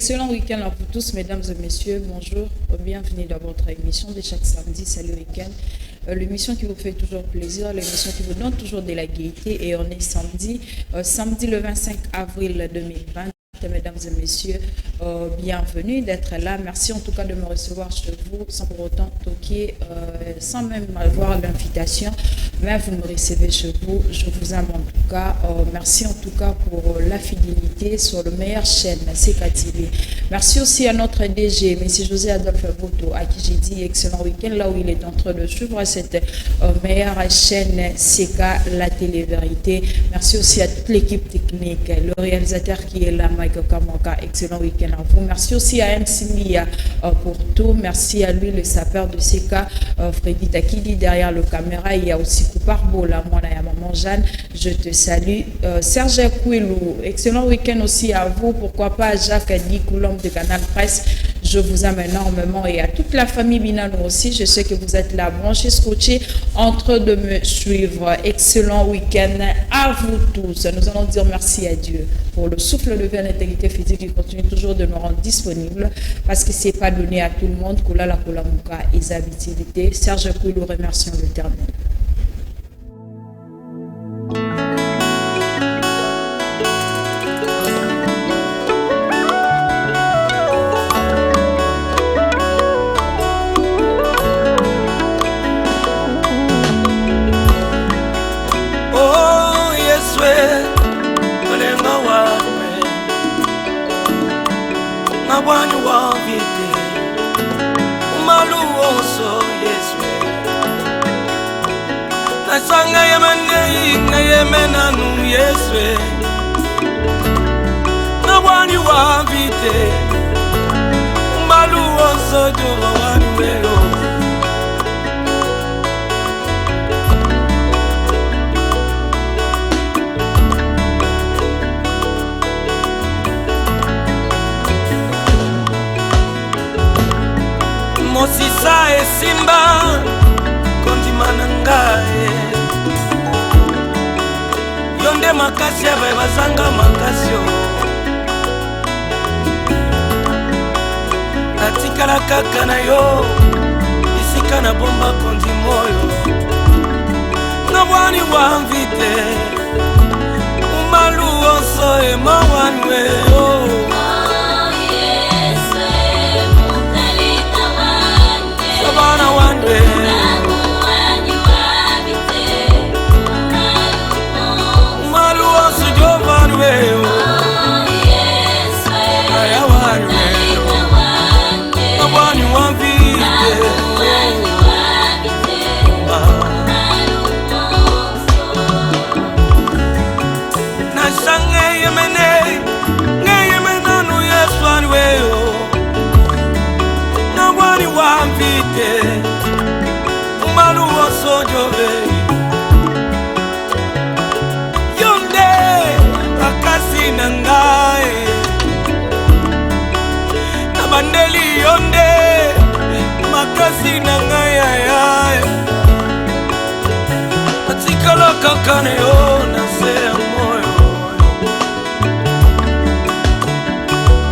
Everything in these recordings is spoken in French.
Excellent week-end à vous tous, mesdames et messieurs. Bonjour, bienvenue dans votre émission de chaque samedi. Salut week-end. L'émission qui vous fait toujours plaisir, l'émission qui vous donne toujours de la gaieté. Et on est samedi le 25 avril 2020. Mesdames et messieurs, bienvenue d'être là. Merci en tout cas de me recevoir chez vous sans pour autant toquer, sans même avoir l'invitation. Mais vous me recevez chez vous. Je vous aime en tout cas. Merci en tout cas pour la fidélité sur le meilleur chaîne, CK TV. Merci aussi à notre DG, M. José Adolphe Boto, à qui j'ai dit excellent week-end, là où il est en train de suivre cette meilleure chaîne CK, la télé-vérité. Merci aussi à toute l'équipe technique, le réalisateur qui est là, Michael Kamoka, excellent week-end à vous. Merci aussi à MC Mia pour tout. Merci à lui, le sapeur de CK, Freddy Takidi derrière le caméra. Il y a aussi Couparbo, la mona et maman Jeanne. Je te salue. Serge Kouilou, excellent week-end aussi à vous. Pourquoi pas Jacques Adi Coulombe de Canal Presse. Je vous aime énormément et à toute la famille Binano aussi. Je sais que vous êtes là, branchés, scotchés, en train de me suivre. Excellent week-end à vous tous. Nous allons dire merci à Dieu pour le souffle de vie et l'intégrité physique qui continue toujours de nous rendre disponibles parce que ce n'est pas donné à tout le monde. Koula la Koula Mouka et habitudes. Serge Koulou, remercions l'Éternel. Wani wa vite umalu oso yeswe na sanga yemene na yemenanu yeswe na wani wa vite umalu oso jova wani wero Mosisa e simba kondimana ngae yonde makasi aba bazanga makasio natikala kaka na yo isika na bomba kondi moyo na wani wa mvite umalu oso e mawanwe oh. Bana wandwe umalu osu jovanwe aya wanwe abani wambite nasange yemene ngeyemenanu yesu anweyo nawani wambite umalu osojove yonde akasi nangae nabandeli yonde makasi nangae ayae atikala kakane yo nasea moyo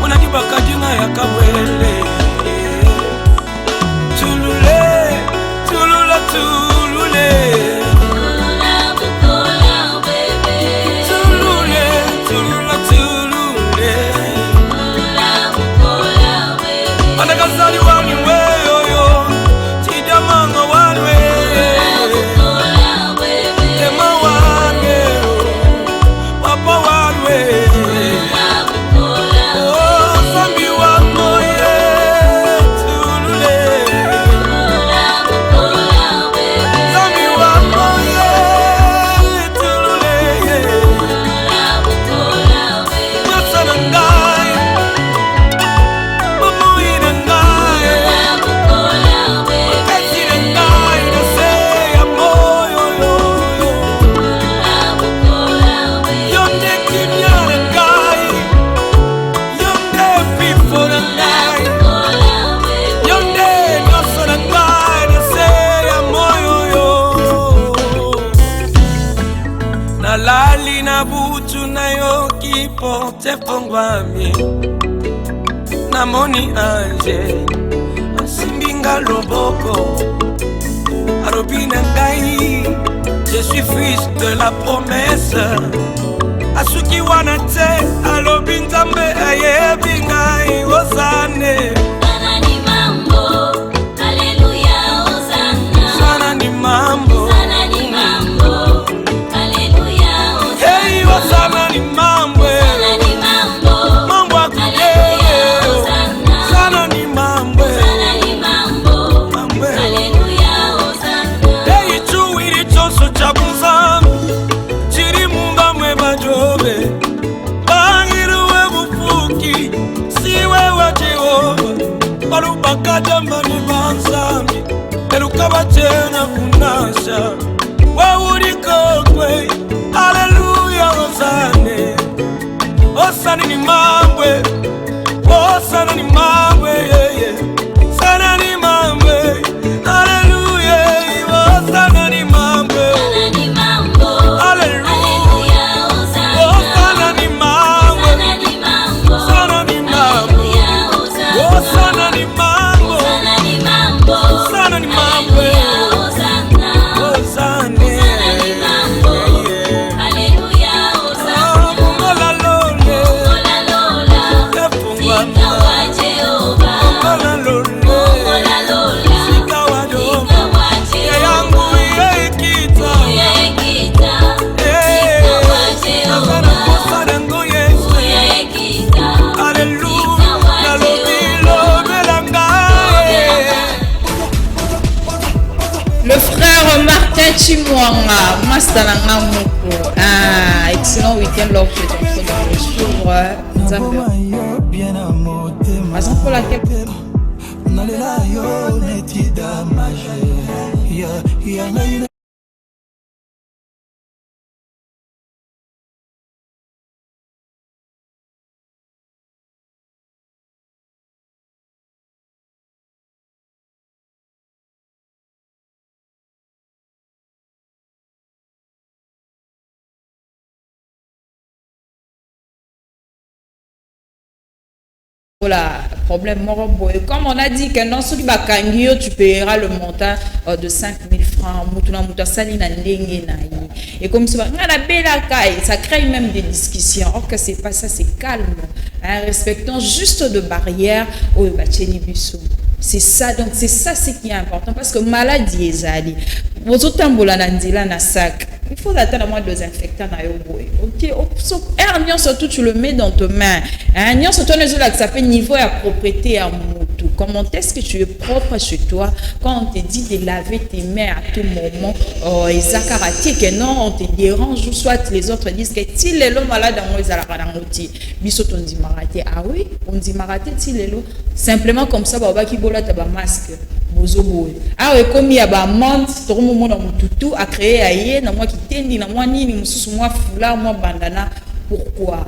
munakibaka jinga ya kabwele Porte fongwami namoni ange asimbinga loboko alobi na ngai je suis fils de la promesse asuki wana te alobi nzambe ayebi ngai ozane Sana ni mambo, haleluya, Hosanna. sana ni mambo Sana ni mambo, haleluya, Hosanna. hey ozana ni mambo Sana ni mambo, mambo haleluya, akudeo Hosanna. sana ni mambo Sana ni mambo, mambo haleluya, Hosanna. hey chuwiri chonso cha bunzambi chiri mumba mwe bajobe bangiruwe bufuki siwe wa Jehova balubakadamba ni banzambi elukabachena kunasha wawulikokwe haleluya ozane osana ni mambwe osana ni mambwe yeye sana ni mambwe haleluya osana ni mambwe Sana ni mambo, haleluya haleluya, Hosanna. osana ni mambwe Sana ni mambo, sana ni mambwe haleluya, Hosanna. osana ni mambwe Sana ni mambo, sana ni mambwe haleluya, Hosanna. osane Sana ni mambo, haleluya, Hosanna. fungola lole Ola lola, efungwana sika wa Jehova. fungola lole Ola lola, sika wadomo sika wa yangu Jehova. yeikita Uyekita, sika wa nazana Jehova. kosana ngo yesu Uyekita, haleluya nalobi lobela ngai Le frère Martin Chimwanga, Mastananga Moko. Ah, excellent week-end lors que tu es en train de suivre Zambia. Raison pour laquelle voilà, problème morobo. Et comme on a dit que dans ce qui va kangio, tu paieras le montant de 5 000 francs. Mutuna muta sali na ndenge na yi. Et comme ça, ça crée même des discussions. Or que c'est pas ça, c'est calme. Hein, respectant juste de barrières au bacheli biso. C'est ça, donc c'est ça ce qui est important parce que maladie est allée. Vos autres na na sac. Il faut attendre moi désinfectant na yo boy. OK, un surtout tu le mets dans tes mains. Un nion surtout les autres ça fait niveau à propreté à mutu. Comment est-ce que tu es propre chez toi quand on te dit de laver tes mains à tout moment et zakarati que non on te dérange ou soit les autres disent que si les lots malades dans les alaranoti biso ton dit maraté. Ah oui, on dit maraté si les lots simplement comme ça ba ki bola ta ba masque. Ah oui, comme il y a ba mante, tout le monde a mututu a créé aïe na moi qui tendi na moi nini mususu moi foulard moi bandana. Pourquoi?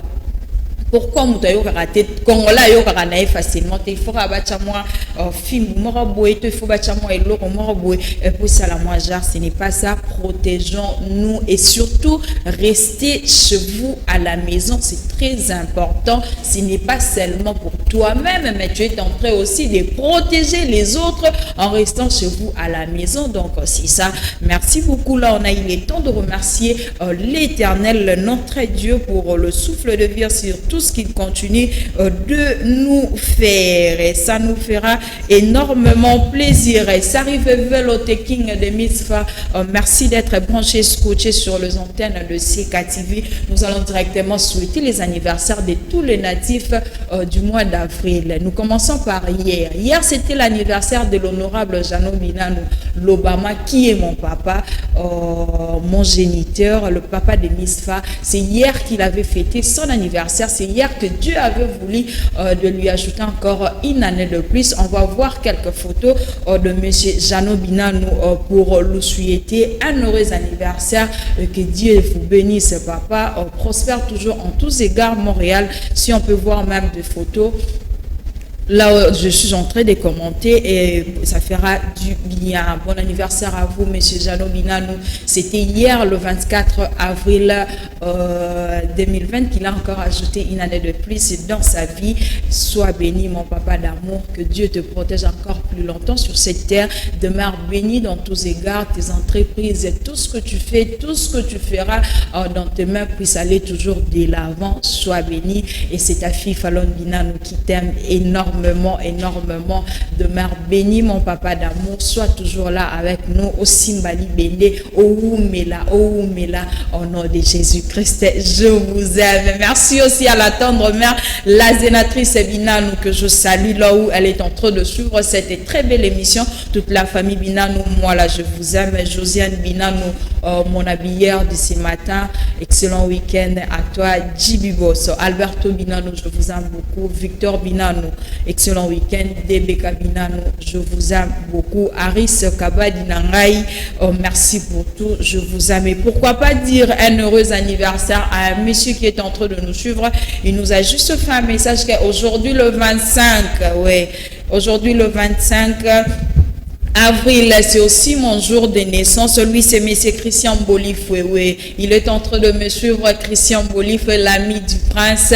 Pourquoi mutayo karaté Congolais yo karanae facilement il faut abacha moi film mora boé il faut abacha moi et l'eau mora boé pour ça la moi genre ce n'est pas ça. Protégeons-nous et surtout restez chez vous à la maison, c'est très important. Ce n'est pas seulement pour toi-même mais tu es en train aussi de protéger les autres en restant chez vous à la maison. Donc c'est ça. Merci beaucoup. Là on a eu le temps de remercier l'Éternel notre Dieu pour le souffle de vie sur tout ce qu'il continue de nous faire et ça nous fera énormément plaisir. Et ça arrive Velo King de Misfa. Merci d'être branché, scotché sur les antennes de CKTV. Nous allons directement souhaiter les anniversaires de tous les natifs du mois d'avril. Nous commençons par hier. Hier, c'était l'anniversaire de l'honorable Jano Binano Lobama, qui est mon papa, mon géniteur, le papa de Misfa. C'est hier qu'il avait fêté son anniversaire. C'est hier que Dieu avait voulu de lui ajouter encore une année de plus. On va voir quelques photos de monsieur Jano Binano pour lui souhaiter un heureux anniversaire. Que Dieu vous bénisse, papa. Prospère toujours en tous égards, Montréal. Si on peut voir même des photos Là, je suis en train de commenter et ça fera du bien. Bon anniversaire à vous, Monsieur Jano Binanou. C'était hier, le 24 avril 2020, qu'il a encore ajouté une année de plus dans sa vie. Sois béni, mon papa d'amour. Que Dieu te protège encore plus longtemps sur cette terre. Demeure béni dans tous égards, tes entreprises, tout ce que tu fais, tout ce que tu feras dans tes mains puisse aller toujours de l'avant. Sois béni. Et c'est ta fille Falon Binanou qui t'aime énormément. Énormément. Demeure béni, mon papa d'amour. Sois toujours là avec nous au Simbali Béné, au Oumela, au nom de Jésus-Christ. Je vous aime. Merci aussi à la tendre mère, la zénatrice Binanou, que je salue là où elle est en train de suivre cette très belle émission. Toute la famille Binanou, moi là, je vous aime. Josiane Binanou, mon habillère de ce matin. Excellent week-end à toi. Djibi Bosso, Alberto Binanou, je vous aime beaucoup. Victor Binanou, excellent week-end. Debeka Binanou, je vous aime beaucoup. Aris Kabadi Nangai, merci pour tout. Je vous aime. Et pourquoi pas dire un heureux anniversaire à un monsieur qui est en train de nous suivre. Il nous a juste fait un message qu'aujourd'hui le 25, ouais, aujourd'hui le 25 avril, c'est aussi mon jour de naissance. Lui, c'est M. Christian Bolifoué. Oui, il est en train de me suivre. Christian Bolifoué, l'ami du prince.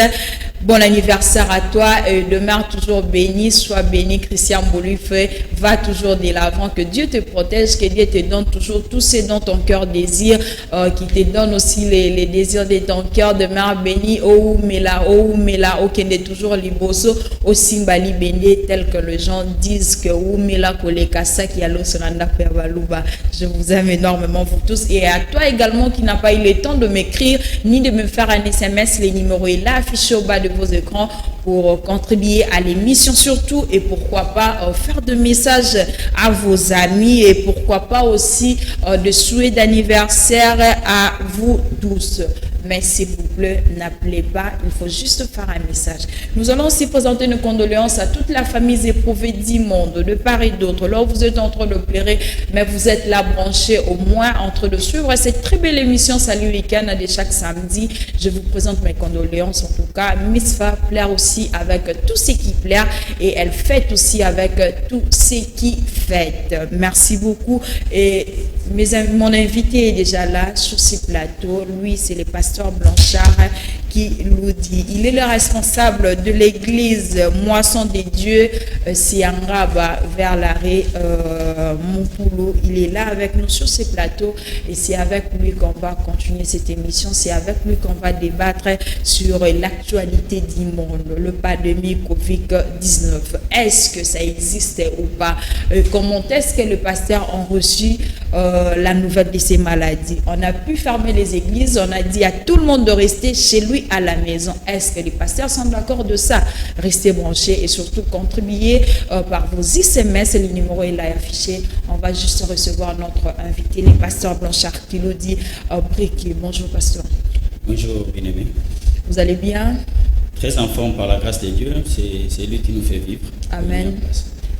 Bon anniversaire à toi et demeure toujours béni, sois béni, Christian Bolifoué, va toujours de l'avant, que Dieu te protège, que Dieu te donne toujours tout ce dont ton cœur désire, qui te donne aussi les désirs de ton cœur, demeure béni, oh Mela, Kende toujours liboso, au Simbali béni, tel que les gens disent que oh Mela Kolekasa qui a l'osranda Pervaluba. Je vous aime énormément vous tous et à toi également qui n'a pas eu le temps de m'écrire ni de me faire un SMS, les numéros est là affiché au bas de vos écrans pour contribuer à l'émission surtout et pourquoi pas faire des messages à vos amis et pourquoi pas aussi de souhaits d'anniversaire à vous tous. Mais s'il vous plaît, n'appelez pas, il faut juste faire un message. Nous allons aussi présenter nos condoléances à toute la famille éprouvée du monde, de part et d'autre. Là, vous êtes en train de pleurer, mais vous êtes là branchés au moins en train de suivre cette très belle émission Salut Week-end de chaque samedi. Je vous présente mes condoléances en tout cas. Miss Fa plaire aussi avec tout ce qui plaire et elle fête aussi avec tout ce qui fête. Merci beaucoup. Et mon invité est déjà là sur ce plateau. Lui, c'est le pasteur Blanchard qui nous dit. Il est le responsable de l'église Moisson des Dieux, Siangaba, vers l'arrêt Monpoulou. Il est là avec nous sur ce plateau et c'est avec lui qu'on va continuer cette émission. C'est avec lui qu'on va débattre sur l'actualité du monde, le pandémie Covid-19. Est-ce que ça existe ou pas? Comment est-ce que le pasteur a reçu la nouvelle de ces maladies? On a pu fermer les églises, on a dit à tout le monde de rester chez lui à la maison. Est-ce que les pasteurs sont d'accord de ça? Restez branchés et surtout contribuer par vos SMS. Le numéro est là affiché. On va juste recevoir notre invité, le pasteur Blanchard qui nous dit Briquet. Bonjour pasteur. Bonjour bien-aimé. Vous allez bien? Très en forme par la grâce de Dieu. C'est lui qui nous fait vivre. Amen.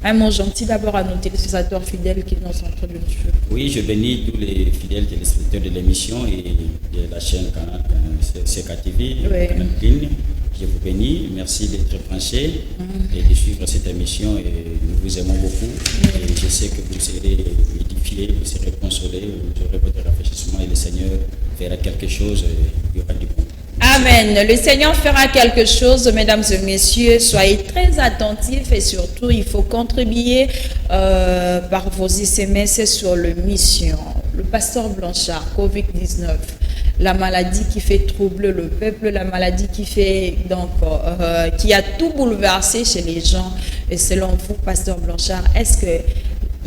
Un mot gentil d'abord à nos téléspectateurs fidèles qui nous sont en train de nous suivre. Oui, je bénis tous les fidèles téléspectateurs de l'émission et de la chaîne Canal CKTV, Canal Clean. Je vous bénis. Merci d'être branchés et de suivre cette émission. Et nous vous aimons beaucoup. Et je sais que vous serez édifiés, vous serez consolés, vous aurez votre rafraîchissement et le Seigneur verra quelque chose et il y aura du bon. Amen. Le Seigneur fera quelque chose, mesdames et messieurs. Soyez très attentifs et surtout, il faut contribuer par vos SMS sur le mission. Le pasteur Blanchard, Covid-19, la maladie qui fait troubler le peuple, la maladie qui fait donc qui a tout bouleversé chez les gens. Et selon vous, pasteur Blanchard, est-ce que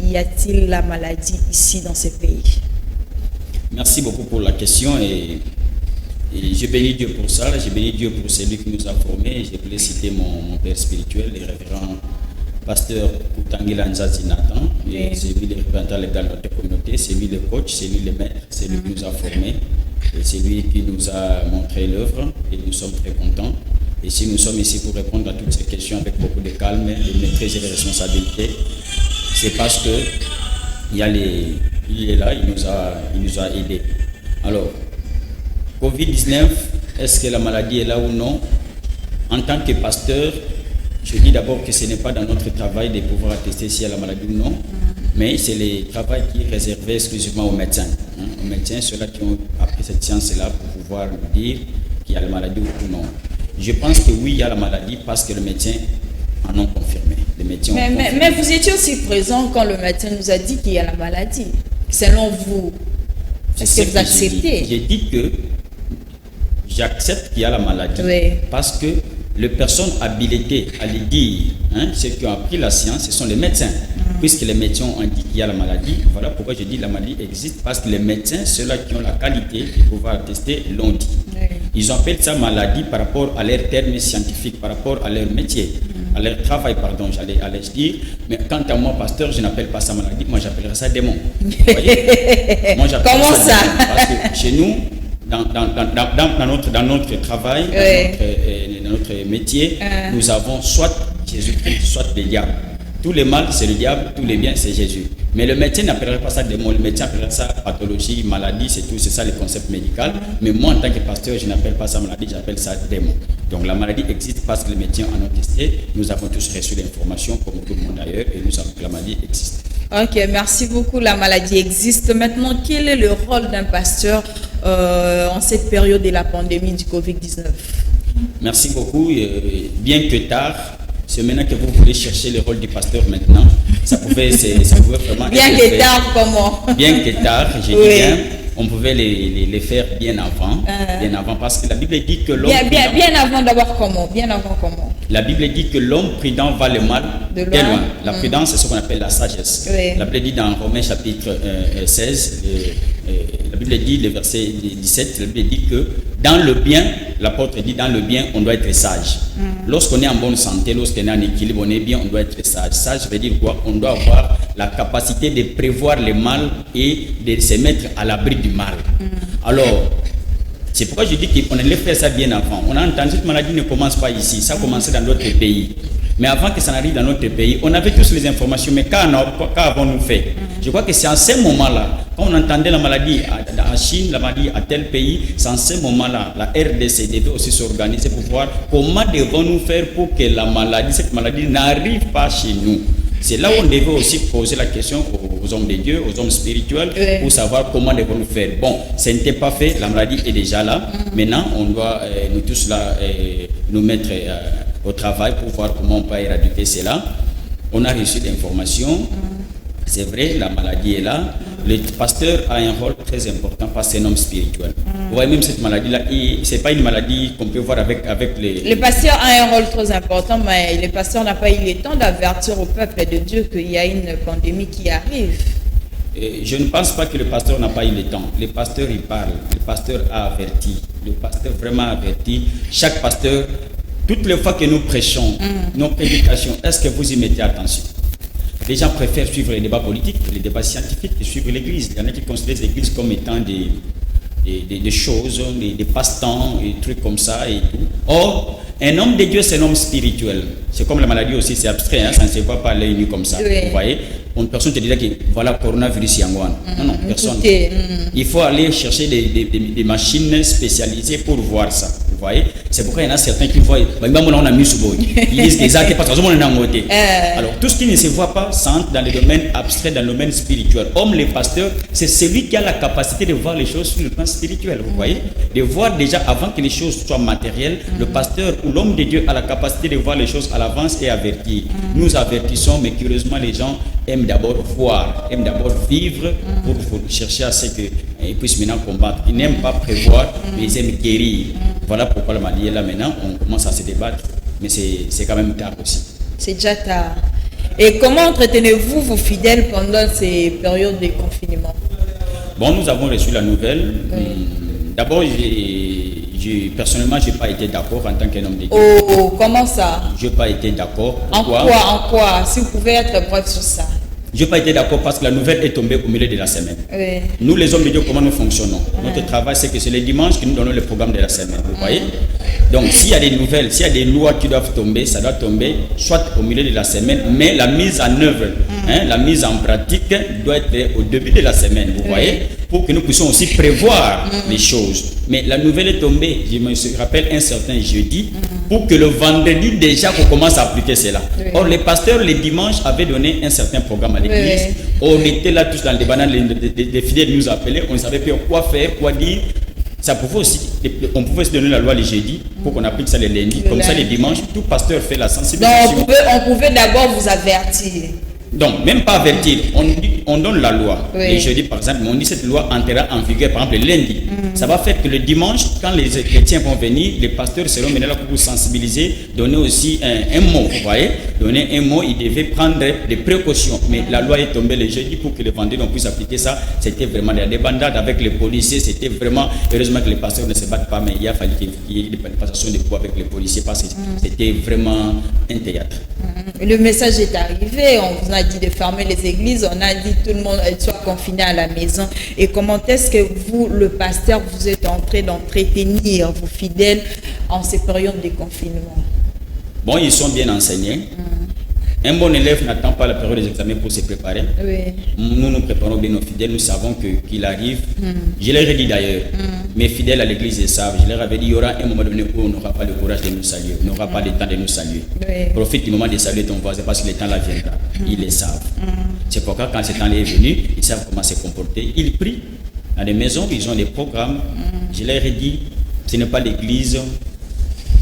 y a-t-il la maladie ici dans ce pays? Merci beaucoup pour la question et je bénis Dieu pour ça, je bénis Dieu pour celui qui nous a formés. Je voulais citer mon père spirituel, le révérend pasteur Koutangila Nzazi Nathan. C'est lui le représentant légal de notre communauté, c'est lui le coach, c'est lui le maître, c'est lui qui nous a formés. Et c'est lui qui nous a montré l'œuvre et nous sommes très contents. Et si nous sommes ici pour répondre à toutes ces questions avec beaucoup de calme, de maîtrise et de responsabilité, c'est parce que il est là, il nous a aidés. Alors, Covid-19, est-ce que la maladie est là ou non? En tant que pasteur, Je dis d'abord que ce n'est pas dans notre travail de pouvoir attester s'il y a la maladie ou non, mais c'est le travail qui est réservé exclusivement aux médecins. Aux médecins, ceux-là qui ont appris cette science-là pour pouvoir nous dire qu'il y a la maladie ou non. Je pense que oui, il y a la maladie parce que les médecins en ont confirmé. Les médecins ont confirmé. Mais vous étiez aussi présent quand le médecin nous a dit qu'il y a la maladie. Selon vous, est-ce que vous acceptez? J'ai dit que j'accepte qu'il y a la maladie parce que les personnes habilitées à le dire, ceux qui ont appris la science, ce sont les médecins. Puisque les médecins ont dit qu'il y a la maladie, voilà pourquoi je dis que la maladie existe, parce que les médecins, ceux-là qui ont la qualité de pouvoir attester, l'ont dit. Ils appellent ça maladie par rapport à leurs termes scientifiques, par rapport à leur métier, à leur travail, pardon, j'allais dire. Mais quant à moi, pasteur, je n'appelle pas ça maladie, moi j'appellerais ça démon. Vous voyez? Moi, comment ça parce que chez nous, dans notre travail, dans notre métier, nous avons soit Jésus-Christ, soit le diable. Tous les mal, c'est le diable, tous les biens, c'est Jésus. Mais le médecin n'appellerait pas ça démon, le médecin appellerait ça pathologie, maladie, c'est tout, c'est ça le concept médical. Mais moi, en tant que pasteur, je n'appelle pas ça maladie, j'appelle ça démon. Donc la maladie existe parce que les médecins en ont testé. Nous avons tous reçu l'information, comme tout le monde d'ailleurs, et nous savons que la maladie existe. Ok, merci beaucoup. La maladie existe. Maintenant, quel est le rôle d'un pasteur en cette période de la pandémie du Covid-19? Merci beaucoup. Bien que tard, c'est maintenant que vous voulez chercher le rôle du pasteur maintenant. Ça pouvait vraiment... Bien que tard, comment? Bien que tard, j'ai dit bien, on pouvait les faire bien avant, parce que la Bible dit que l'homme... Bien avant d'abord comment? Bien avant comment? La Bible dit que l'homme prudent va le mal de loin. La prudence, c'est ce qu'on appelle la sagesse. La Bible dit dans Romains chapitre 16, la Bible dit, le verset 17, la Bible dit que dans le bien, l'apôtre dit dans le bien, on doit être sage. Lorsqu'on est en bonne santé, lorsqu'on est en équilibre, on est bien, on doit être sage. Sage veut dire quoi? On doit avoir la capacité de prévoir le mal et de se mettre à l'abri du mal. Alors, c'est pourquoi je dis qu'on allait faire ça bien avant. On a entendu que cette maladie ne commence pas ici, ça a commencé dans d'autres pays. Mais avant que ça n'arrive dans notre pays, on avait tous les informations, mais qu'avons-nous fait? Je crois que c'est en ce moment-là, quand on entendait la maladie en Chine, la maladie à tel pays, c'est en ce moment-là, la RDC devait aussi s'organiser pour voir comment devons-nous faire pour que cette maladie n'arrive pas chez nous. C'est là où on devait aussi poser la question aux hommes de Dieu, aux hommes spirituels, pour savoir comment devons-nous faire. Bon, ce n'était pas fait, la maladie est déjà là. Maintenant, on doit nous tous là nous mettre au travail pour voir comment on peut éradiquer cela. On a reçu l'information. C'est vrai, la maladie est là. Le pasteur a un rôle très important parce que c'est un homme spirituel. Vous voyez, même cette maladie-là, ce n'est pas une maladie qu'on peut voir avec les... Le pasteur a un rôle très important, mais le pasteur n'a pas eu le temps d'avertir au peuple de Dieu qu'il y a une pandémie qui arrive. Je ne pense pas que le pasteur n'a pas eu le temps. Le pasteur, il parle. Le pasteur a averti. Le pasteur vraiment averti. Chaque pasteur, toutes les fois que nous prêchons, nos prédications, est-ce que vous y mettez attention? Les gens préfèrent suivre les débats politiques, les débats scientifiques, que suivre l'Église. Il y en a qui considèrent l'Église comme étant des choses, des passe-temps, des trucs comme ça et tout. Or, un homme de Dieu, c'est un homme spirituel. C'est comme la maladie aussi, c'est abstrait, ça ne se voit pas à l'œil nu comme ça. Vous voyez? Une personne te dirait que voilà, coronavirus Yangwan. Non, personne. Il faut aller chercher des machines spécialisées pour voir ça. Vous voyez? C'est pourquoi il y en a certains qui voient, on a mis sous boy. Ils disent que ça, parce qu'on est en côté. Alors, tout ce qui ne se voit pas, ça entre dans le domaine abstrait, dans le domaine spirituel. Homme, les pasteurs, c'est celui qui a la capacité de voir les choses sur le plan spirituel. Vous voyez? De voir déjà avant que les choses soient matérielles, le pasteur ou l'homme de Dieu a la capacité de voir les choses à l'avance et avertir. Nous avertissons, mais curieusement, les gens aiment d'abord voir, aiment d'abord vivre pour chercher à ce qu'ils puissent maintenant combattre. Ils n'aiment pas prévoir, mais ils aiment guérir. Voilà pourquoi la maladie est là maintenant. On commence à se débattre, mais c'est quand même tard aussi. C'est déjà tard. Et comment entretenez-vous vos fidèles pendant ces périodes de confinement? Bon, nous avons reçu la nouvelle. D'abord, personnellement, je n'ai pas été d'accord en tant qu'un homme de Dieu. Oh, comment ça? Je n'ai pas été d'accord. En quoi? Si vous pouvez être bref sur ça. Je n'ai pas été d'accord parce que la nouvelle est tombée au milieu de la semaine. Nous, les hommes de Dieu, comment nous fonctionnons? Notre travail, c'est que c'est le dimanche que nous donnons le programme de la semaine. Vous voyez? Donc, s'il y a des nouvelles, s'il y a des lois qui doivent tomber, ça doit tomber soit au milieu de la semaine, mais la mise en œuvre, la mise en pratique doit être au début de la semaine. Vous voyez? Pour que nous puissions aussi prévoir les choses. Mais la nouvelle est tombée. Je me rappelle un certain jeudi, pour que le vendredi déjà qu'on commence à appliquer cela. Oui. Or, les pasteurs, les dimanches, avaient donné un certain programme à l'église. Oui. On était là tous dans le débat, les fidèles nous appelaient, on ne savait plus quoi faire, quoi dire. Ça pouvait aussi, on pouvait se donner la loi les jeudis pour qu'on applique ça les lundis. Comme ça, les dimanches, tout pasteur fait la sensibilisation. Donc, on pouvait d'abord vous avertir. Donc, même pas avertir, on donne la loi. Oui. Les jeudis, par exemple, on dit cette loi entrera en vigueur, par exemple, le lundi. Ça va faire que le dimanche, quand les chrétiens vont venir, les pasteurs seront menés là pour vous sensibiliser, donner aussi un mot, vous voyez. Donner un mot, ils devaient prendre des précautions. Mais la loi est tombée le jeudi pour que les vendredis on puisse appliquer ça. C'était vraiment des débandades avec les policiers. C'était vraiment, heureusement que les pasteurs ne se battent pas, mais il a fallu qu'il y ait des passations de poids avec les policiers parce que c'était vraiment un théâtre. Le message est arrivé, on vous a dit de fermer les églises, on a dit tout le monde soit confiné à la maison. Et comment est-ce que vous, le pasteur, vous êtes en train d'entretenir vos fidèles en ces périodes de confinement? Bon, ils sont bien enseignés. Un bon élève n'attend pas la période des examens pour se préparer. Oui. Nous nous préparons bien nos fidèles, nous savons qu'il arrive. Je leur ai dit d'ailleurs, mes fidèles à l'église ils savent, je leur avais dit, il y aura un moment donné où on n'aura pas le courage de nous saluer, on n'aura pas le temps de nous saluer. Oui. Profite du moment de saluer ton voisin parce que le temps là viendra. Ils le savent. C'est pourquoi quand ce temps-là est venu, ils savent comment se comporter. Ils prient dans les maisons, ils ont des programmes. Je leur ai dit, ce n'est pas l'église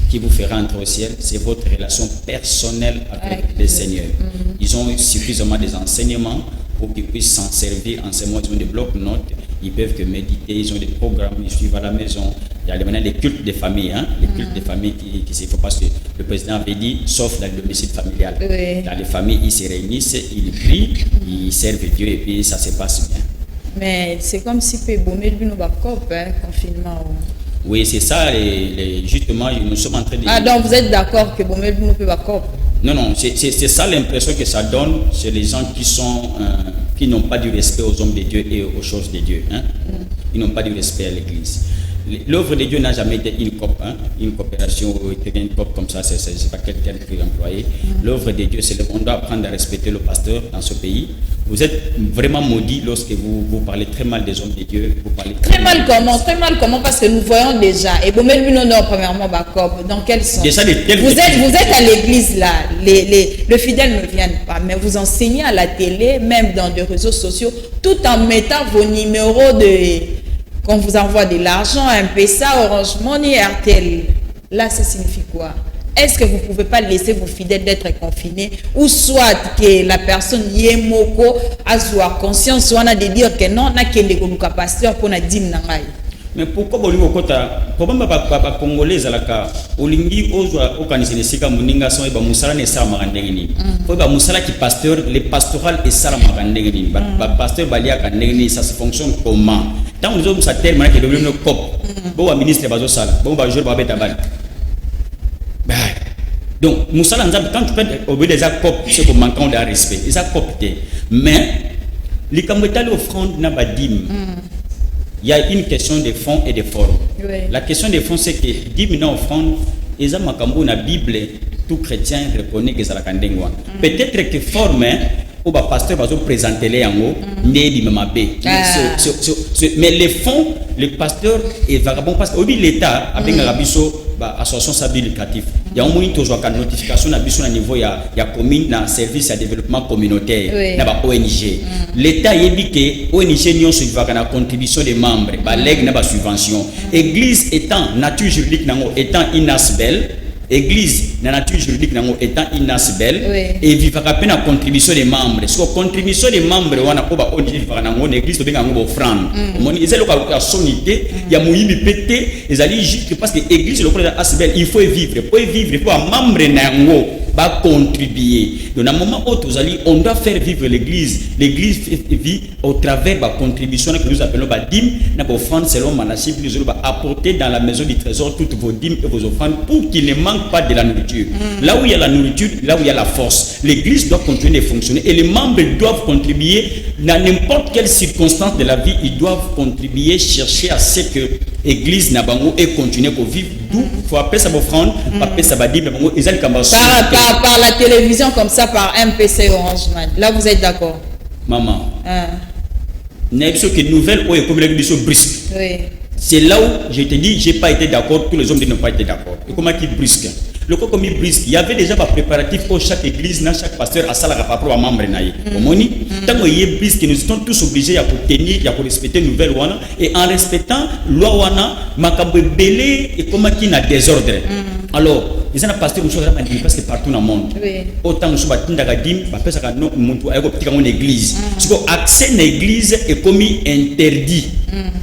qui vous fera entrer au ciel, c'est votre relation personnelle avec le Seigneur. Ils ont suffisamment des enseignements pour qu'ils puissent s'en servir en ce moment. Ils ont des blocs-notes, ils peuvent que méditer, ils ont des programmes, ils suivent à la maison. Il y a maintenant les cultes de famille, les cultes de famille qui se font parce que le président avait dit, sauf dans le domicile familial. Oui. Dans les familles, ils se réunissent, ils prient, ils servent Dieu et puis ça se passe bien. Mais c'est comme si peut bomber le confinement. Oui, c'est ça, justement, nous sommes en train de... Ah, donc vous êtes d'accord que bomber le peut pas cop? Non, non, c'est ça l'impression que ça donne chez les gens qui n'ont pas du respect aux hommes de Dieu et aux choses de Dieu. Ils n'ont pas du respect à l'Église. L'œuvre de Dieu n'a jamais été une COP, une coopération, une COP comme ça, c'est pas quelqu'un qui est employé. L'œuvre de Dieu, on doit apprendre à respecter le pasteur dans ce pays. Vous êtes vraiment maudit lorsque vous parlez très mal des hommes de Dieu. Vous parlez Très mal comment? Parce que nous voyons déjà. Et bon, mais non, premièrement, dans quel sens? Déjà, vous êtes à l'église là, les fidèles ne viennent pas, mais vous enseignez à la télé, même dans des réseaux sociaux, tout en mettant vos numéros qu'on vous envoie de l'argent, M-Pesa, Orange Money, RTL. Là, ça signifie quoi? Est-ce que vous ne pouvez pas laisser vos fidèles d'être confinés, ou soit que la personne yemoko a soit conscience soit de dire que non, n'a qu'elle est pasteur pour na dim nangai? Mais pourquoi vous kota problème pas congolais alaka olingi ozwa okanisene sika muninga so ba musala ne sa magandenge ni faut ba musala ki pasteur les pastoral et sala magandenge ni ba pasteur balia ka ndenge ça se fonctionne comment tant nous sommes sa terme que le no cop bo wa ministre bazo sala bo ba jour ba beta bal. Donc musala nzambe quand tu peux obéir des accords c'est pour manquant de respect les accords mais les kamwetali offrande na badim. Il y a une question de fond et de forme. Oui. La question de fond, c'est que 10 000 offrandes, ils ont la Bible, tout chrétien reconnaît que c'est la Kandengwa. Peut-être que forme, ou le pasteur va présenter les angos, mais les fonds, le pasteur est vagabond parce que l'État a bien association stabilité éducative. Il y a au moins toujours une notification à niveau il y a commune dans service à développement communautaire dans ONG. L'État a dit que ONG n'y a une contribution des membres, une subvention. Église étant nature juridique étant inasbel, Église la nature juridique étant inasbel et vivra à peine à contribution des membres. Sur contribution des membres on a pas on église to benga ngo offrande. Mon ils ont la sonité, il y a moyimi pété, ils allaient juste parce que église le problème asbel, il faut vivre, il faut un membre nango va contribuer. Donc à un moment où on doit faire vivre l'église. L'église vit au travers de la contribution que nous appelons la dîme, notre offrande selon Manassib, nous allons apporter dans la maison du trésor toutes vos dîmes et vos offrandes pour qu'il ne manque pas de la nourriture. Là où il y a la nourriture, là où il y a la force, l'église doit continuer de fonctionner et les membres doivent contribuer dans n'importe quelle circonstance de la vie, ils doivent contribuer, chercher à ce que l'église n'a pas et continuer pour vivre. D'où il faut appeler ça offrande, appeler ça dîme, ils allaient par la télévision comme ça, par MPC Orange Man. Là, vous êtes d'accord? Maman. Que nouvelle ou comme l'église brusque. Oui. C'est là où je te dis, j'ai pas été d'accord, tous les hommes n'ont pas été d'accord. Et comment qu'ils brusquent? Le coup comme brisque, il y avait déjà des préparatifs pour chaque église, dans chaque pasteur, à ça la rapport à membre naïe. Tant qu'il y a brisque, nous sommes tous obligés à tenir, à respecter une nouvelle wana, et en respectant loi wana, makabo belé et comme qui n'a désordre. Alors, les gens pasteur nous sommes parce que partout dans le monde. Autant nous sommes battus d'agadim, parce que nous sommes petit comme une église. Si vous accès à l'église est commis interdit.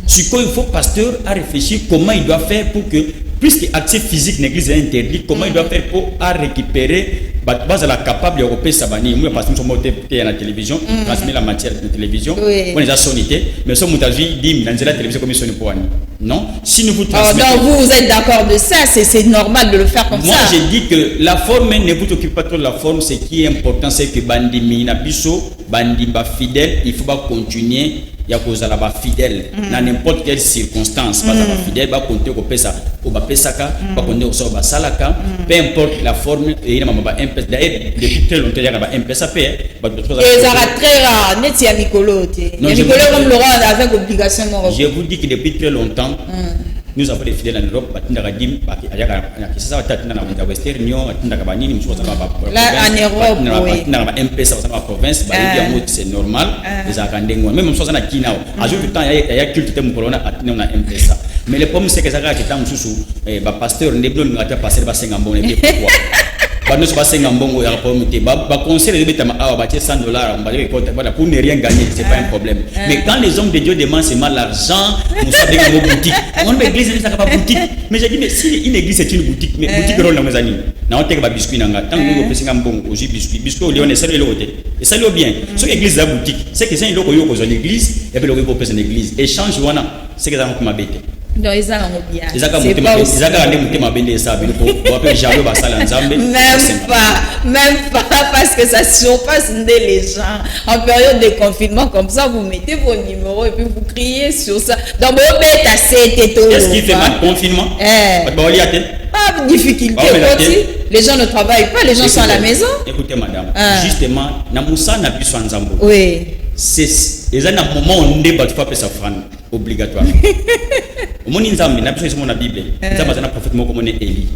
Si il faut pasteur à réfléchir comment il doit faire pour que, puisque l'accès physique à l'église est interdit, comment il doit faire pour récupérer base à la capable européenne sabani moi parce que nous sommes à la télévision transmettre la matière de télévision on les a sonité mais sommes mutaji dit dans la télévision comme sonné pour non si nous vous transmettons donc vous êtes d'accord de ça c'est normal de le faire comme moi, ça. Moi je dis que la forme ne vous occupe pas trop de la forme, ce qui est important c'est que bandi mina biso bandi ba fidèle il faut pas continuer il y a cause à la fidèle dans n'importe quelle circonstance pas la fidèle va compter au pesa au ba pesaka va compter au so ba salaka peu importe la forme et il m'a d'ailleurs depuis très longtemps il y a un pesa fait et ça reste très rare net ya Nicolo Nicolo comme Laurent avec obligation je vous dis que depuis très longtemps nous avons des fidèles en Europe ça va être dans la Western Union là en Europe la province c'est normal les Akandengwa même chose na Kina ajoute du temps il y a culte de Mukolona atteint na MPSA mais le problème c'est que ça qui est sous pasteur ndebno ngata passer ba sengambo et pourquoi nous passons en bon ya rapport muté ba conseil de betama awa ba $100 on va dire pour ne rien gagner c'est pas un problème mais quand les hommes de Dieu demandent seulement l'argent nous sommes dans une boutique on veut église ça pas boutique mais j'ai dit mais si une église c'est une boutique mais boutique rôle dans mes amis na on te ba biscuit nanga tant que nous pessinga mbongo aussi biscuit au lion et ça le côté et ça le bien ce église la boutique c'est que c'est une loko yoko dans l'église et puis le ko pesa dans l'église échange wana c'est que ça va m'abêter. Non, ils ont bien. Ils ont même pas parce que ça surpasse les gens. En période de confinement comme ça, vous mettez vos numéros et puis vous criez sur ça. Donc, vous mettez assez tétons. Qu'est-ce qui fait mal confinement? Pas de difficulté aussi. Les gens ne travaillent pas, les gens sont à la maison. Écoutez, madame, justement, Namoussa n'a plus soin d'Ambo. Oui. C'est un moment où on débat pas sa frane obligatoire. Au monde nzambe na biso na Bible. Nzambe azana prophète moko mone Eli.